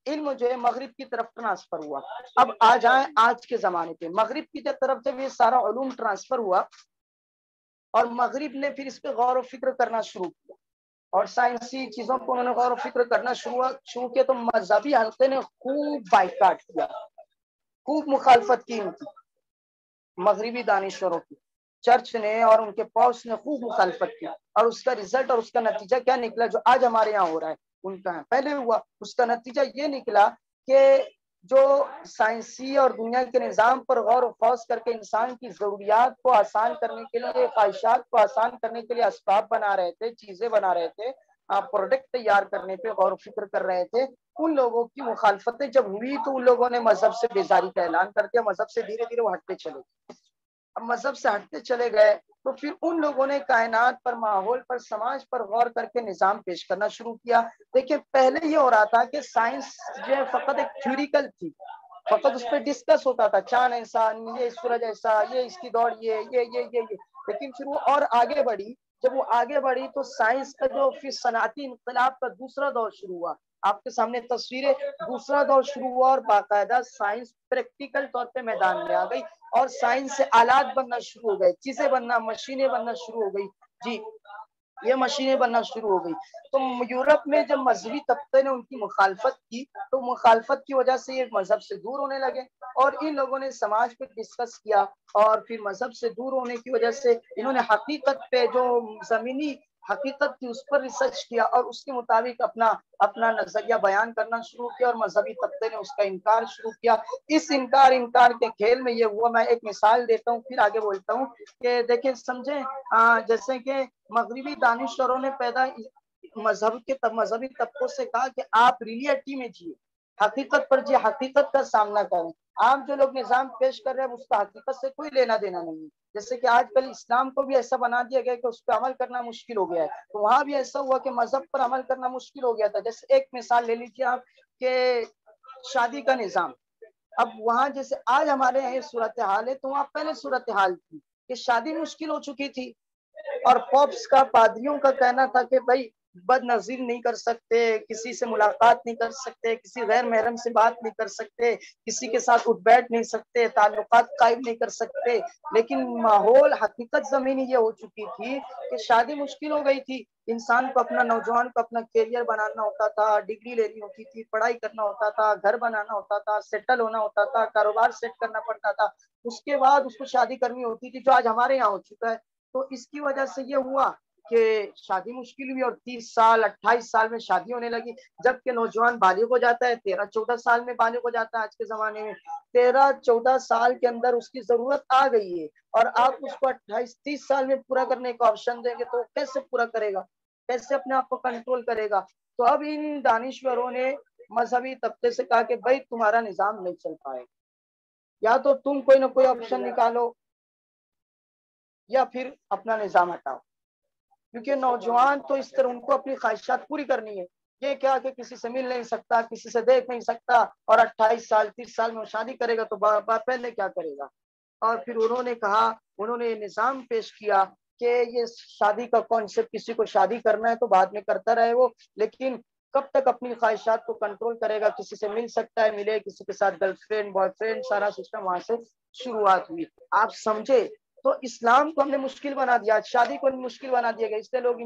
Speaker 1: علم جو ہے مغرب کی طرف ٹرانسفر ہوا۔ اب آ جائیں آج کے زمانے پہ، مغرب کی طرف جب یہ سارا علوم ٹرانسفر ہوا اور مغرب نے پھر اس پہ غور و فکر کرنا شروع کیا اور سائنسی چیزوں کو انہوں نے غور و فکر کرنا شروع کیا، تو مذہبی حلقے نے خوب بائیکاٹ کیا، خوب مخالفت کی ان کی، مغربی دانشوروں کی، چرچ نے اور ان کے پوس نے خوب مخالفت کی، اور اس کا رزلٹ اور اس کا نتیجہ کیا نکلا جو آج ہمارے یہاں ہو رہا ہے ان کا پہلے ہوا۔ اس کا نتیجہ یہ نکلا کہ جو سائنسی اور دنیا کے نظام پر غور و خوض کر کے انسان کی ضروریات کو آسان کرنے کے لیے، خواہشات کو آسان کرنے کے لیے اسباب بنا رہے تھے، چیزیں بنا رہے تھے، پروڈکٹ تیار کرنے پہ غور و فکر کر رہے تھے، ان لوگوں کی مخالفتیں جب ہوئی تو ان لوگوں نے مذہب سے بیزاری کا اعلان کر دیا، مذہب سے دھیرے دھیرے وہ ہٹتے چلے گئے۔ اب مذہب سے ہٹتے چلے گئے تو پھر ان لوگوں نے کائنات پر، ماحول پر، سماج پر غور کر کے نظام پیش کرنا شروع کیا۔ دیکھیں پہلے یہ ہو رہا تھا کہ سائنس جو ہے فقط ایک تھیوریکل تھی، فقط اس پہ ڈسکس ہوتا تھا، چاند ایسا، یہ سورج ایسا، یہ اس کی دوڑ، یہ لیکن پھر وہ اور آگے بڑھی. جب وہ آگے بڑھی تو سائنس کا جو پھر صنعتی انقلاب کا دوسرا دور شروع ہوا. آپ کے سامنے تصویریں، دوسرا دور شروع ہوا اور باقاعدہ سائنس پریکٹیکل طور پہ میدان میں آ گئی اور سائنس سے آلات بننا شروع ہو گئے، چیزیں بننا، مشینیں بننا شروع ہو گئی. جی یہ مشینیں بننا شروع ہو گئی. تو یورپ میں جب مذہبی طبقے نے ان کی مخالفت کی تو مخالفت کی وجہ سے یہ مذہب سے دور ہونے لگے اور ان لوگوں نے سماج پہ ڈسکس کیا اور پھر مذہب سے دور ہونے کی وجہ سے انہوں نے حقیقت پہ جو زمینی حقیقت تھی اس پر ریسرچ کیا اور اس کے مطابق اپنا نظریہ بیان کرنا شروع کیا اور مذہبی طبقے نے اس کا انکار شروع کیا. اس انکار کے کھیل میں یہ ہوا. میں ایک مثال دیتا ہوں پھر آگے بولتا ہوں کہ دیکھیں سمجھیں، جیسے کہ مغربی دانشوروں نے مذہبی طبقوں سے کہا کہ آپ ریئلٹی میں جیے، حقیقت پر جیے، حقیقت کا سامنا کریں. آپ جو لوگ نظام پیش کر رہے ہیں اس کا حقیقت سے کوئی لینا دینا نہیں ہے. جیسے کہ آج کل اسلام کو بھی ایسا بنا دیا گیا کہ اس پہ عمل کرنا مشکل ہو گیا ہے، تو وہاں بھی ایسا ہوا کہ مذہب پر عمل کرنا مشکل ہو گیا تھا. جیسے ایک مثال لے لیجیے آپ کہ شادی کا نظام. اب وہاں جیسے آج ہمارے یہاں صورتحال ہے تو وہاں پہلے صورتحال تھی کہ شادی مشکل ہو چکی تھی اور پاپس کا، پادریوں کا کہنا تھا کہ بھائی بد نظیر نہیں کر سکتے، کسی سے ملاقات نہیں کر سکتے، کسی غیر محرم سے بات نہیں کر سکتے، کسی کے ساتھ اٹھ بیٹھ نہیں سکتے، تعلقات قائم نہیں کر سکتے. لیکن ماحول، حقیقت زمینی یہ ہو چکی تھی کہ شادی مشکل ہو گئی تھی. انسان کو اپنا، نوجوان کو اپنا کیریئر بنانا ہوتا تھا، ڈگری لینی ہوتی تھی، پڑھائی کرنا ہوتا تھا، گھر بنانا ہوتا تھا، سیٹل ہونا ہوتا تھا، کاروبار سیٹ کرنا پڑتا تھا. اس کے بعد اس کو شادی کرنی ہوتی تھی جو آج ہمارے یہاں ہو چکا ہے. تو اس کی وجہ سے یہ ہوا کہ شادی مشکل ہوئی اور 30 سال 28 سال میں شادی ہونے لگی. جبکہ نوجوان بالغ ہو جاتا ہے 13-14 سال میں بالغ ہو جاتا ہے. آج کے زمانے میں 13-14 سال کے اندر اس کی ضرورت آ گئی ہے اور آپ اس کو 28-30 سال میں پورا کرنے کا آپشن دیں گے تو کیسے پورا کرے گا، کیسے اپنے آپ کو کنٹرول کرے گا. تو اب ان دانشوروں نے مذہبی طبقے سے کہا کہ بھائی تمہارا نظام نہیں چل پائے، یا تو تم کوئی نہ کوئی آپشن نکالو یا پھر اپنا نظام ہٹاؤ. کیونکہ نوجوان تو اس طرح ان کو اپنی خواہشات پوری کرنی ہے. یہ کیا کہ کسی سے مل نہیں سکتا، کسی سے دیکھ نہیں سکتا اور 28 سال 30 سال میں وہ شادی کرے گا تو پہلے کیا کرے گا. اور پھر انہوں نے کہا، انہوں نے نظام پیش کیا کہ یہ شادی کا کانسیپٹ، کسی کو شادی کرنا ہے تو بعد میں کرتا رہے وہ، لیکن کب تک اپنی خواہشات کو کنٹرول کرے گا. کسی سے مل سکتا ہے ملے، کسی کے ساتھ گرل فرینڈ بوائے فرینڈ، سارا سسٹم وہاں سے شروعات ہوئی. آپ سمجھے تو اسلام کو ہم نے مشکل بنا دیا، شادی کو مشکل بنا دیا گیا، اس لیے لوگ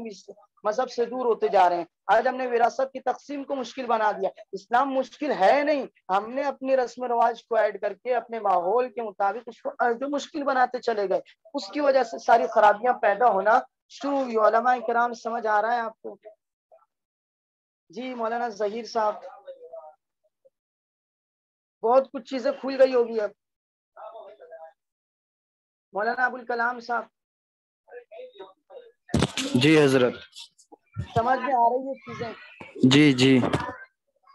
Speaker 1: مذہب سے دور ہوتے جا رہے ہیں. آج ہم نے وراثت کی تقسیم کو مشکل بنا دیا. اسلام مشکل ہے نہیں، ہم نے اپنی رسم و رواج کو ایڈ کر کے اپنے ماحول کے مطابق اس کو جو مشکل بناتے چلے گئے، اس کی وجہ سے ساری خرابیاں پیدا ہونا شروع ہوئی. علماء کرام سمجھ آ رہا ہے آپ کو؟ جی مولانا ظہیر صاحب، بہت کچھ چیزیں کھل گئی ہوگی اب. مولانا ابوالکلام صاحب
Speaker 3: جی حضرت.
Speaker 1: سمجھ میں آ رہی ہے چیزیں؟
Speaker 3: جی جی.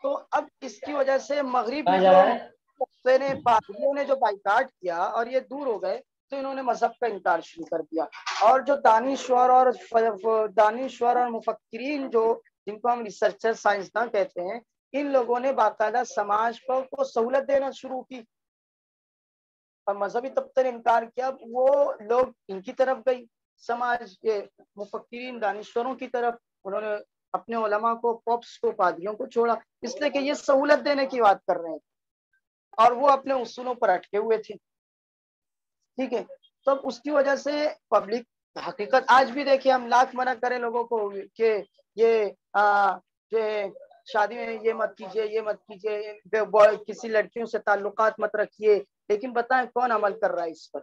Speaker 1: تو اب اس کی وجہ سے مغربی جو پادریوں نے جو بائیکاٹ کیا اور یہ دور ہو گئے تو انہوں نے مذہب کا انکار شروع کر دیا. اور جو دانشور اور مفکرین جو جن کو ہم ریسرچر سائنسداں کہتے ہیں، ان لوگوں نے باقاعدہ سماج کو سہولت دینا شروع کی اور مذہبی طبقے نے انکار کیا. وہ لوگ ان کی طرف گئی، سماج کے مفکرین دانشوروں کی طرف. انہوں نے اپنے علماء کو، پاپس کو، پادریوں کو چھوڑا، اس لیے کہ یہ سہولت دینے کی بات کر رہے ہیں اور وہ اپنے اصولوں پر اٹکے ہوئے تھے. ٹھیک ہے، تو اس کی وجہ سے پبلک، حقیقت آج بھی دیکھیں، ہم لاکھ منع کریں لوگوں کو کہ یہ شادی میں یہ مت کیجیے، یہ مت کیجیے، کسی لڑکیوں سے تعلقات مت رکھیے، لیکن بتائیں کون عمل کر رہا ہے اس پر؟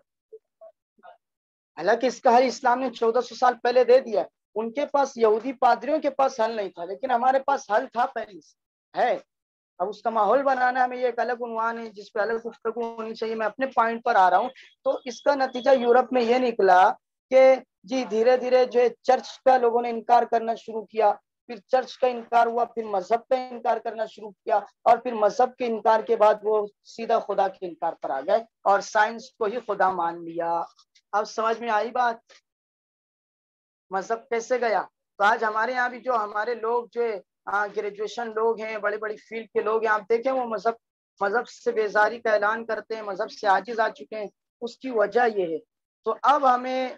Speaker 1: حالانکہ اس کا حل اسلام نے 1400 سال پہلے دے دیا. ان کے پاس، یہودی پادریوں کے پاس حل نہیں تھا، لیکن ہمارے پاس حل تھا پہلے سے ہے. اب اس کا ماحول بنانا ہمیں، یہ ایک الگ عنوان ہے جس پہ الگ گفتگو ہونی چاہیے. میں اپنے پوائنٹ پر آ رہا ہوں. تو اس کا نتیجہ یورپ میں یہ نکلا کہ جی دھیرے دھیرے جو چرچ کا لوگوں نے انکار کرنا شروع کیا، پھر چرچ کا انکار ہوا، پھر مذہب کا انکار کرنا شروع کیا، اور پھر مذہب کے انکار کے بعد وہ سیدھا خدا کے انکار پر آ گئے اور سائنس کو ہی خدا مان لیا. اب سمجھ میں آئی بات؟ مذہب کیسے گیا؟ تو آج ہمارے یہاں بھی جو ہمارے لوگ جو گریجویشن لوگ ہیں، بڑے بڑی فیلڈ کے لوگ ہیں، آپ دیکھیں وہ مذہب مذہب سے بیزاری کا اعلان کرتے ہیں، مذہب سے عاجز آ چکے ہیں، اس کی وجہ یہ ہے۔ تو اب ہمیں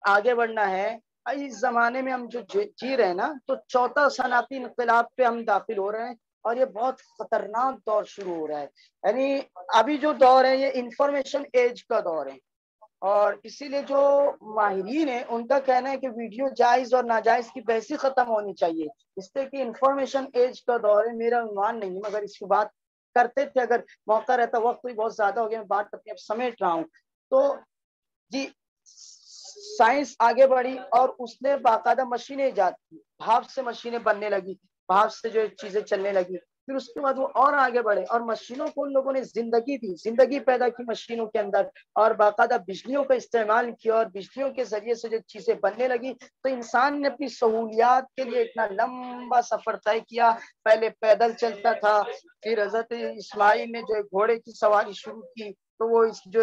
Speaker 1: آگے بڑھنا ہے۔ اس زمانے میں ہم جو جی رہے ہیں نا، تو چوتھا صنعتی انقلاب پہ ہم داخل ہو رہے ہیں، اور یہ بہت خطرناک دور شروع ہو رہا ہے۔ یعنی ابھی جو دور ہے یہ انفارمیشن ایج کا دور ہے، اور اسی لیے جو ماہرین ہیں ان کا کہنا ہے کہ ویڈیو جائز اور ناجائز کی بحث ہی ختم ہونی چاہیے، اس لیے کہ انفارمیشن ایج کا دور ہے۔ میرا عنوان نہیں، مگر اس کی بات کرتے تھے، اگر موقع رہتا، وقت بھی بہت زیادہ ہو گیا، میں بات اپنی اب سمیٹ رہا ہوں۔ تو جی، سائنس آگے بڑھی اور اس نے باقاعدہ مشینیں ایجاد کی، بھاپ سے مشینیں بننے لگی، بھاپ سے جو چیزیں چلنے لگی، پھر اس کے بعد وہ اور آگے بڑھے، اور مشینوں کو ان لوگوں نے زندگی دی، زندگی پیدا کی مشینوں کے اندر، اور باقاعدہ بجلیوں کا استعمال کیا، اور بجلیوں کے ذریعے سے جو چیزیں بننے لگی، تو انسان نے اپنی سہولیات کے لیے اتنا لمبا سفر طے کیا۔ پہلے پیدل چلتا تھا، پھر حضرت اسماعیل نے جو ہے گھوڑے کی سواری شروع کی، تو وہ جو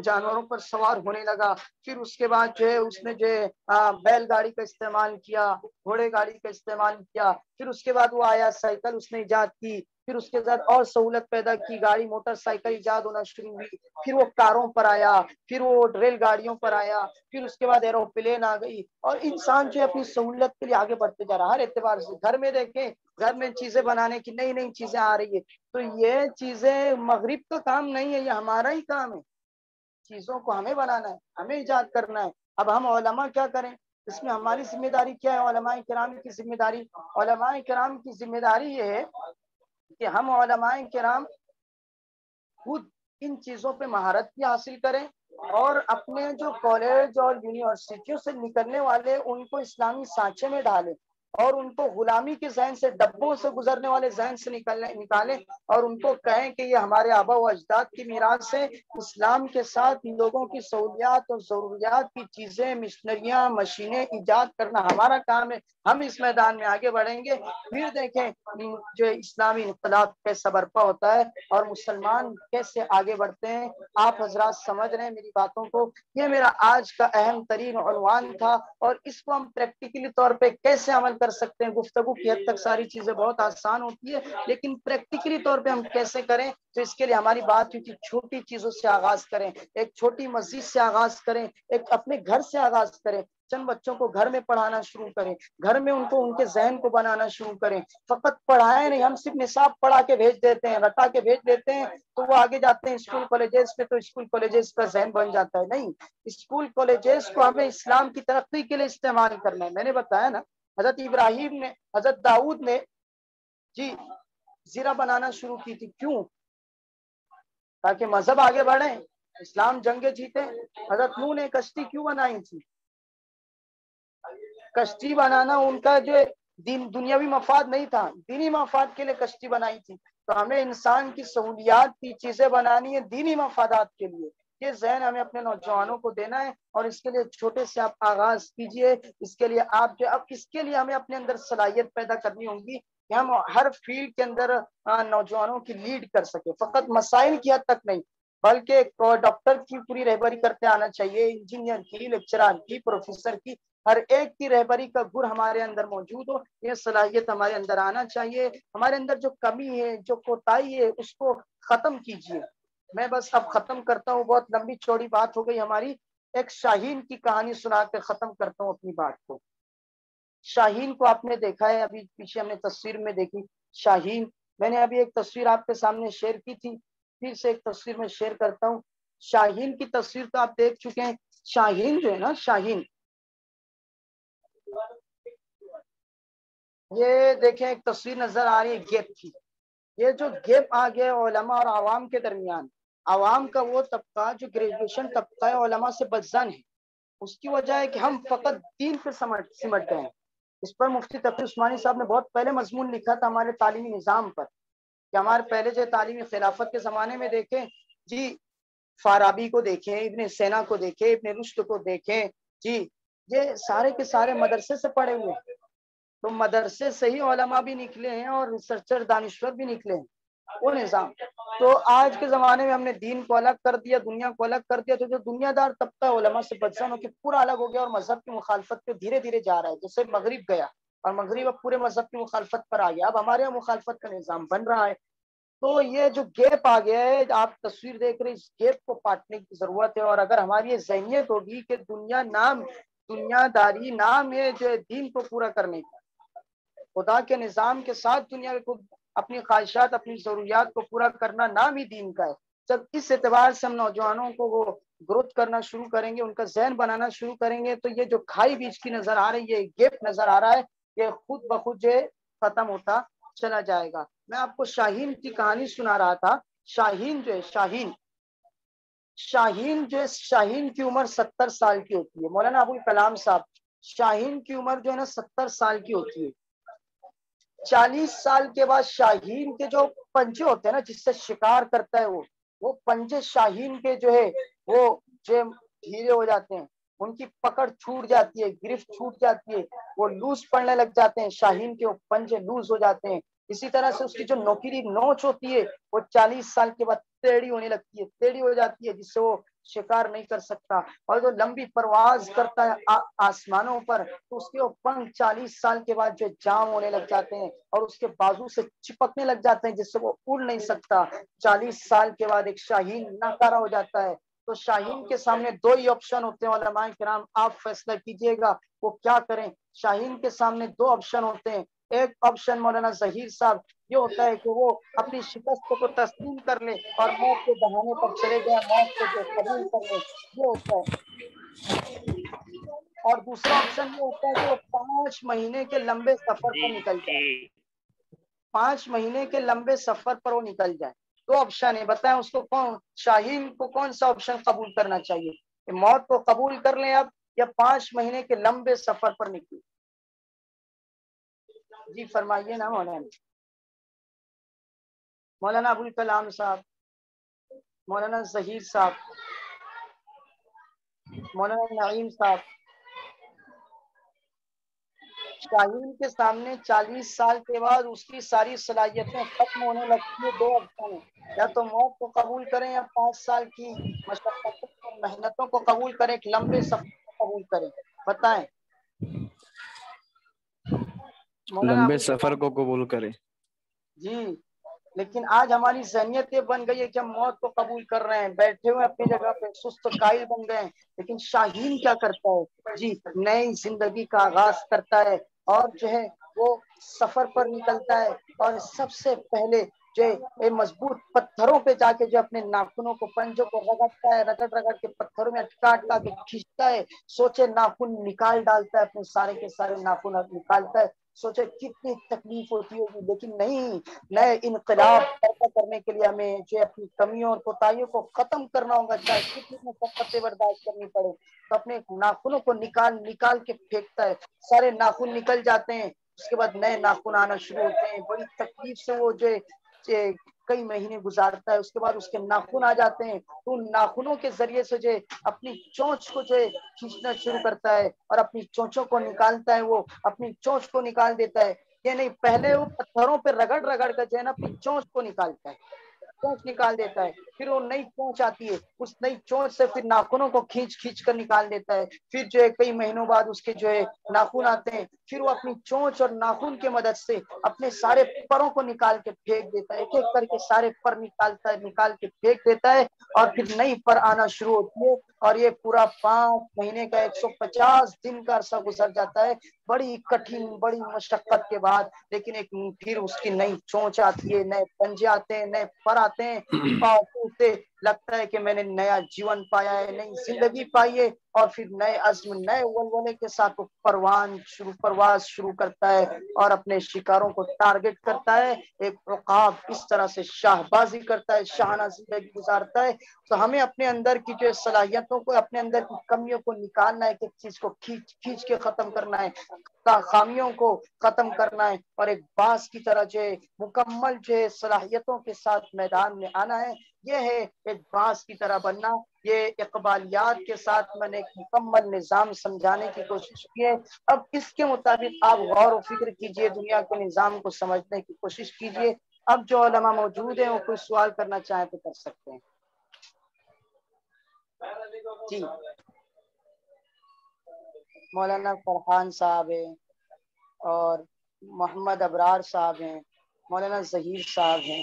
Speaker 1: جانوروں پر سوار ہونے لگا، پھر اس کے بعد جو ہے اس نے جو ہے بیل گاڑی کا استعمال کیا، گھوڑے گاڑی کا استعمال کیا، پھر اس کے بعد وہ آیا سائیکل اس نے ایجاد کی، پھر اس کے بعد اور سہولت پیدا کی، گاڑی موٹر سائیکل ایجاد ہونا شروع ہوئی، پھر وہ کاروں پر آیا، پھر وہ ریل گاڑیوں پر آیا، پھر اس کے بعد ایروپلین آ گئی، اور انسان جو ہے اپنی سہولت کے لیے آگے بڑھتے جا رہا، ہر اعتبار سے۔ گھر میں دیکھیں، گھر میں چیزیں بنانے کی نئی نئی چیزیں آ رہی ہے، تو یہ چیزیں مغرب کا کام نہیں ہے، یہ ہمارا ہی کام ہے، چیزوں کو ہمیں بنانا ہے، ہمیں ایجاد کرنا ہے۔ اب ہم علماء کیا کریں؟ اس میں ہماری ذمہ داری کیا ہے؟ علماء کرام کی ذمہ داری، علماء کرام کی ذمہ داری یہ ہے کہ ہم علماء کرام خود ان چیزوں پہ مہارت بھی حاصل کریں، اور اپنے جو کالج اور یونیورسٹیوں سے نکلنے والے ان کو اسلامی سانچے میں ڈالیں، اور ان کو غلامی کے ذہن سے، ڈبوں سے گزرنے والے ذہن سے نکالیں، اور ان کو کہیں کہ یہ ہمارے آبا و اجداد کی میراث ہے۔ اسلام کے ساتھ لوگوں کی سہولیات اور ضروریات کی چیزیں، مشنریاں، مشینیں ایجاد کرنا ہمارا کام ہے۔ ہم اس میدان میں آگے بڑھیں گے، پھر دیکھیں جو اسلامی انقلاب کیسا برپا ہوتا ہے اور مسلمان کیسے آگے بڑھتے ہیں۔ آپ حضرات سمجھ رہے ہیں میری باتوں کو؟ یہ میرا آج کا اہم ترین عنوان تھا، اور اس کو ہم پریکٹیکلی طور پہ کیسے عمل کر سکتے ہیں۔ گفتگو کی حد تک ساری چیزیں بہت آسان ہوتی ہے، لیکن پریکٹیکلی طور پہ ہم کیسے کریں، تو اس کے لیے ہماری بات ہوئی کہ چھوٹی چیزوں سے آغاز کریں، ایک چھوٹی مسجد سے آغاز کریں، ایک اپنے گھر سے آغاز کریں، چند بچوں کو گھر میں پڑھانا شروع کریں، گھر میں ان کو ان کے ذہن کو بنانا شروع کریں۔ فقط پڑھائیں نہیں، ہم صرف نصاب پڑھا کے بھیج دیتے ہیں، رٹا کے بھیج دیتے ہیں، تو وہ آگے جاتے ہیں اسکول کالجز پہ، تو اسکول کالجز کا ذہن بن جاتا ہے۔ نہیں، اسکول کالجز کو ہمیں اسلام کی ترقی کے لیے استعمال کرنا ہے۔ میں نے بتایا نا، حضرت ابراہیم نے، حضرت داؤد نے جی زیرہ بنانا شروع کی تھی، کیوں؟ تاکہ مذہب آگے بڑھے، اسلام جنگیں جیتے۔ حضرت نوح نے کشتی کیوں بنائی تھی؟ کشتی بنانا ان کا جو دنیاوی مفاد نہیں تھا، دینی مفاد کے لیے کشتی بنائی تھی۔ تو ہمیں انسان کی سہولیات کی چیزیں بنانی ہے دینی مفادات کے لیے، یہ ذہن ہمیں اپنے نوجوانوں کو دینا ہے، اور اس کے لیے چھوٹے سے آپ آغاز کیجئے۔ اس کے لیے آپ جو اب اس کے لیے ہمیں اپنے اندر صلاحیت پیدا کرنی ہوگی کہ ہم ہر فیلڈ کے اندر نوجوانوں کی لیڈ کر سکیں، فقط مسائل کی حد تک نہیں، بلکہ ڈاکٹر کی پوری رہبری کرتے آنا چاہیے، انجینئر کی، لیکچرار کی، پروفیسر کی، ہر ایک کی رہبری کا گر ہمارے اندر موجود ہو، یہ صلاحیت ہمارے اندر آنا چاہیے۔ ہمارے اندر جو کمی ہے، جو کوتاہی ہے، اس کو ختم کیجیے۔ میں بس اب ختم کرتا ہوں، بہت لمبی چوڑی بات ہو گئی ہماری۔ ایک شاہین کی کہانی سنا کے ختم کرتا ہوں اپنی بات کو۔ شاہین کو آپ نے دیکھا ہے، ابھی پیچھے ہم نے تصویر میں دیکھی شاہین، میں نے ابھی ایک تصویر آپ کے سامنے شیئر کی تھی، پھر سے ایک تصویر میں شیئر کرتا ہوں۔ شاہین کی تصویر تو آپ دیکھ چکے ہیں۔ شاہین جو ہے نا، شاہین، یہ دیکھیں ایک تصویر نظر آ رہی ہے گیپ کی، یہ جو گیپ آ گیا علماء اور عوام کے درمیان، عوام کا وہ طبقہ جو گریجویشن طبقہ ہے، علماء سے بدظن ہے، اس کی وجہ ہے کہ ہم فقط دین پہ سمٹ گئے ہیں۔ اس پر مفتی تقی عثمانی صاحب نے بہت پہلے مضمون لکھا تھا ہمارے تعلیمی نظام پر، کہ ہمارے پہلے جو تعلیمی خلافت کے زمانے میں دیکھیں جی، فارابی کو دیکھیں، ابن سینا کو دیکھیں، ابن رشد کو دیکھیں جی، یہ سارے کے سارے مدرسے سے پڑھے ہوئے ہیں، تو مدرسے سے ہی علماء بھی نکلے ہیں اور ریسرچر دانشور بھی نکلے ہیں، وہ نظام۔ تو آج کے زمانے میں ہم نے دین کو الگ کر دیا، دنیا کو الگ کر دیا، تو جو دنیا دار طبقہ علماء سے بدظن ہو کے پورا الگ ہو گیا، اور مذہب کی مخالفت پہ دھیرے دھیرے جا رہا ہے، جیسے مغرب گیا اور مغرب اب پورے مذہب کی مخالفت پر آ گیا، اب ہمارے یہاں مخالفت کا نظام بن رہا ہے۔ تو یہ جو گیپ آ گیا ہے، آپ تصویر دیکھ رہے ہیں، اس گیپ کو پاٹنے کی ضرورت ہے. اور اگر ہماری یہ ذہنیت ہوگی کہ دنیا داری نام ہے جو دین کو پورا کرنے کا، خدا کے نظام کے ساتھ دنیا کو اپنی خواہشات اپنی ضروریات کو پورا کرنا نام ہی دین کا ہے. جب اس اعتبار سے ہم نوجوانوں کو وہ گروتھ کرنا شروع کریں گے، ان کا ذہن بنانا شروع کریں گے، تو یہ جو کھائی بیچ کی نظر آ رہی ہے، یہ گیپ نظر آ رہا ہے، یہ خود بخود جو ختم ہوتا چلا جائے گا. میں آپ کو شاہین کی کہانی سنا رہا تھا. شاہین جو ہے شاہین کی عمر 70 سال کی ہوتی ہے. مولانا ابو الکلام صاحب، شاہین کی عمر جو ہے نا 70 سال کی ہوتی ہے. 40 سال کے بعد شاہین کے جو پنجے ہوتے ہیں نا، جس سے شکار کرتا ہے وہ پنجے شاہین کے جو ہے وہ جو ڈھیلے ہو جاتے ہیں، ان کی پکڑ چھوٹ جاتی ہے، گرفت چھوٹ جاتی ہے، وہ لوز پڑنے لگ جاتے ہیں، شاہین کے وہ پنجے لوز ہو جاتے ہیں. اسی طرح سے اس کی جو نوکری نوچ ہوتی ہے وہ 40 سال کے بعد ٹیڑھی ہونے لگتی ہے، ٹیڑھی ہو جاتی ہے، جس سے وہ شکار نہیں کر سکتا. اور جو لمبی پرواز کرتا ہے آسمانوں پر، تو اس کے وہ پنکھ 40 سال کے بعد جو جام ہونے لگ جاتے ہیں اور اس کے بازو سے چپکنے لگ جاتے ہیں، جس سے وہ اڑ نہیں سکتا. 40 سال کے بعد ایک شاہین ناکارہ ہو جاتا ہے. تو شاہین کے سامنے دو ہی آپشن ہوتے ہیں علماء کرام، آپ فیصلہ کیجئے گا وہ کیا کریں. شاہین کے سامنے دو آپشن ہوتے ہیں. ایک آپشن مولانا ظہیر صاحب یہ ہوتا ہے کہ وہ اپنی شکست کو تسلیم کر لے اور موت کے بہانے پر چلے جائیں، موت کو جو قبول کر لے، یہ ہوتا ہے. اور دوسرا آپشن یہ ہوتا ہے کہ وہ 5 مہینے کے لمبے سفر پر نکل جائے. 5 مہینے کے لمبے سفر پر وہ نکل جائے. دو آپشن ہے، بتائیں اس کو شاہین کو کون سا آپشن قبول کرنا چاہیے، کہ موت کو قبول کر لیں اب، یا 5 مہینے کے لمبے سفر پر نکلیں. جی فرمائیے نا مولانا ابو الکلام صاحب، مولانا ظہیر صاحب، مولانا نعیم صاحب. شاہین کے سامنے 40 سال کے بعد اس کی ساری صلاحیتیں ختم ہونے لگتی ہیں. دو آپشن ہیں، یا تو موت کو قبول کریں یا 5 سال کی مشقتوں اور محنتوں کو قبول کریں، ایک لمبے سفر کو قبول کریں. بتائیں مولانا
Speaker 3: لمبے
Speaker 1: ابو
Speaker 3: سفر
Speaker 1: الکلام.
Speaker 3: کو قبول کرے.
Speaker 1: جی لیکن آج ہماری ذہنیت یہ بن گئی ہے کہ ہم موت کو قبول کر رہے ہیں، بیٹھے ہوئے اپنی جگہ پہ سست قائل بن گئے ہیں. لیکن شاہین کیا کرتا ہے؟ جی نئی زندگی کا آغاز کرتا ہے اور جو ہے وہ سفر پر نکلتا ہے، اور سب سے پہلے جو مضبوط پتھروں پہ جا کے جو اپنے ناخنوں کو پنجوں کو رگڑتا ہے، رگڑ کے پتھروں میں اٹکا کے کھینچتا ہے. سوچے ناخن نکال ڈالتا ہے، اپنے سارے کے سارے ناخن نکالتا ہے. سوچے کتنی تکلیف ہوتی ہوگی، لیکن نہیں، نئے انقلاب پیدا کرنے کے لیے ہمیں جو اپنی کمیوں اور کوتاہیوں کو ختم کرنا ہوگا، چاہے کتنی مشقتیں برداشت کرنی پڑے. تو اپنے ناخنوں کو نکال کے پھینکتا ہے، سارے ناخن نکل جاتے ہیں. اس کے بعد نئے ناخن آنا شروع ہوتے ہیں. بڑی تکلیف سے وہ جو کئی مہینے گزارتا ہے. اس کے بعد اس کے ناخن آ جاتے ہیں، تو ان ناخنوں کے ذریعے سے جو اپنی چونچ کو جو کھینچنا شروع کرتا ہے اور اپنی چونچوں کو نکالتا ہے. وہ اپنی چونچ کو نکال دیتا ہے، یہ نہیں، پہلے وہ پتھروں پہ رگڑ کے جو ہے نا اپنی چونچ کو نکالتا ہے، چونچ نکال دیتا ہے. پھر وہ نئی چونچ آتی ہے، اس نئی چونچ سے پھر ناخنوں کو کھینچ کر نکال دیتا ہے. پھر جو ہے کئی مہینوں بعد اس کے جو ہے ناخن آتے ہیں. پھر وہ اپنی چونچ اور ناخن کی مدد سے اپنے سارے پروں کو نکال کے پھینک دیتا ہے. ایک ایک کر کے سارے پر نکال کے پھینک دیتا ہے، اور پھر نئی پر آنا شروع ہوتی ہے. اور یہ پورا 5 مہینے کا 150 دن کا عرصہ گزر جاتا ہے، بڑی کٹھن بڑی مشقت کے بعد. لیکن ایک پھر اس کی نئی چونچ آتی ہے، نئے پنجے آتے ہیں، نئے پر آتے ہیں. سے لگتا ہے کہ میں نے نیا جیون پایا ہے، نئی زندگی پائی ہے. اور پھر نئے عزم، نئے ولولے کے ساتھ وہ پرواز شروع کرتا ہے اور اپنے شکاروں کو ٹارگٹ کرتا ہے. ایک عقاب اس طرح سے شاہ بازی کرتا ہے، شاہانہ زندگی گزارتا ہے. تو ہمیں اپنے اندر کی جو صلاحیتوں کو، اپنے اندر کی کمیوں کو نکالنا ہے، کہ چیز کو کھینچ کے ختم کرنا ہے، خامیوں کو ختم کرنا ہے، اور ایک باز کی طرح جو مکمل جو صلاحیتوں کے ساتھ میدان میں آنا ہے. یہ ہے ایک باز کی طرح بننا. یہ اقبالیات کے ساتھ میں نے ایک مکمل نظام سمجھانے کی کوشش کی ہے. اب اس کے مطابق آپ غور و فکر کیجئے، دنیا کے نظام کو سمجھنے کی کوشش کیجئے. اب جو علماء موجود ہیں وہ کوئی سوال کرنا چاہیں تو کر سکتے ہیں. جی مولانا فرحان صاحب ہیں، اور محمد ابرار صاحب ہیں، مولانا ظہیر صاحب ہیں.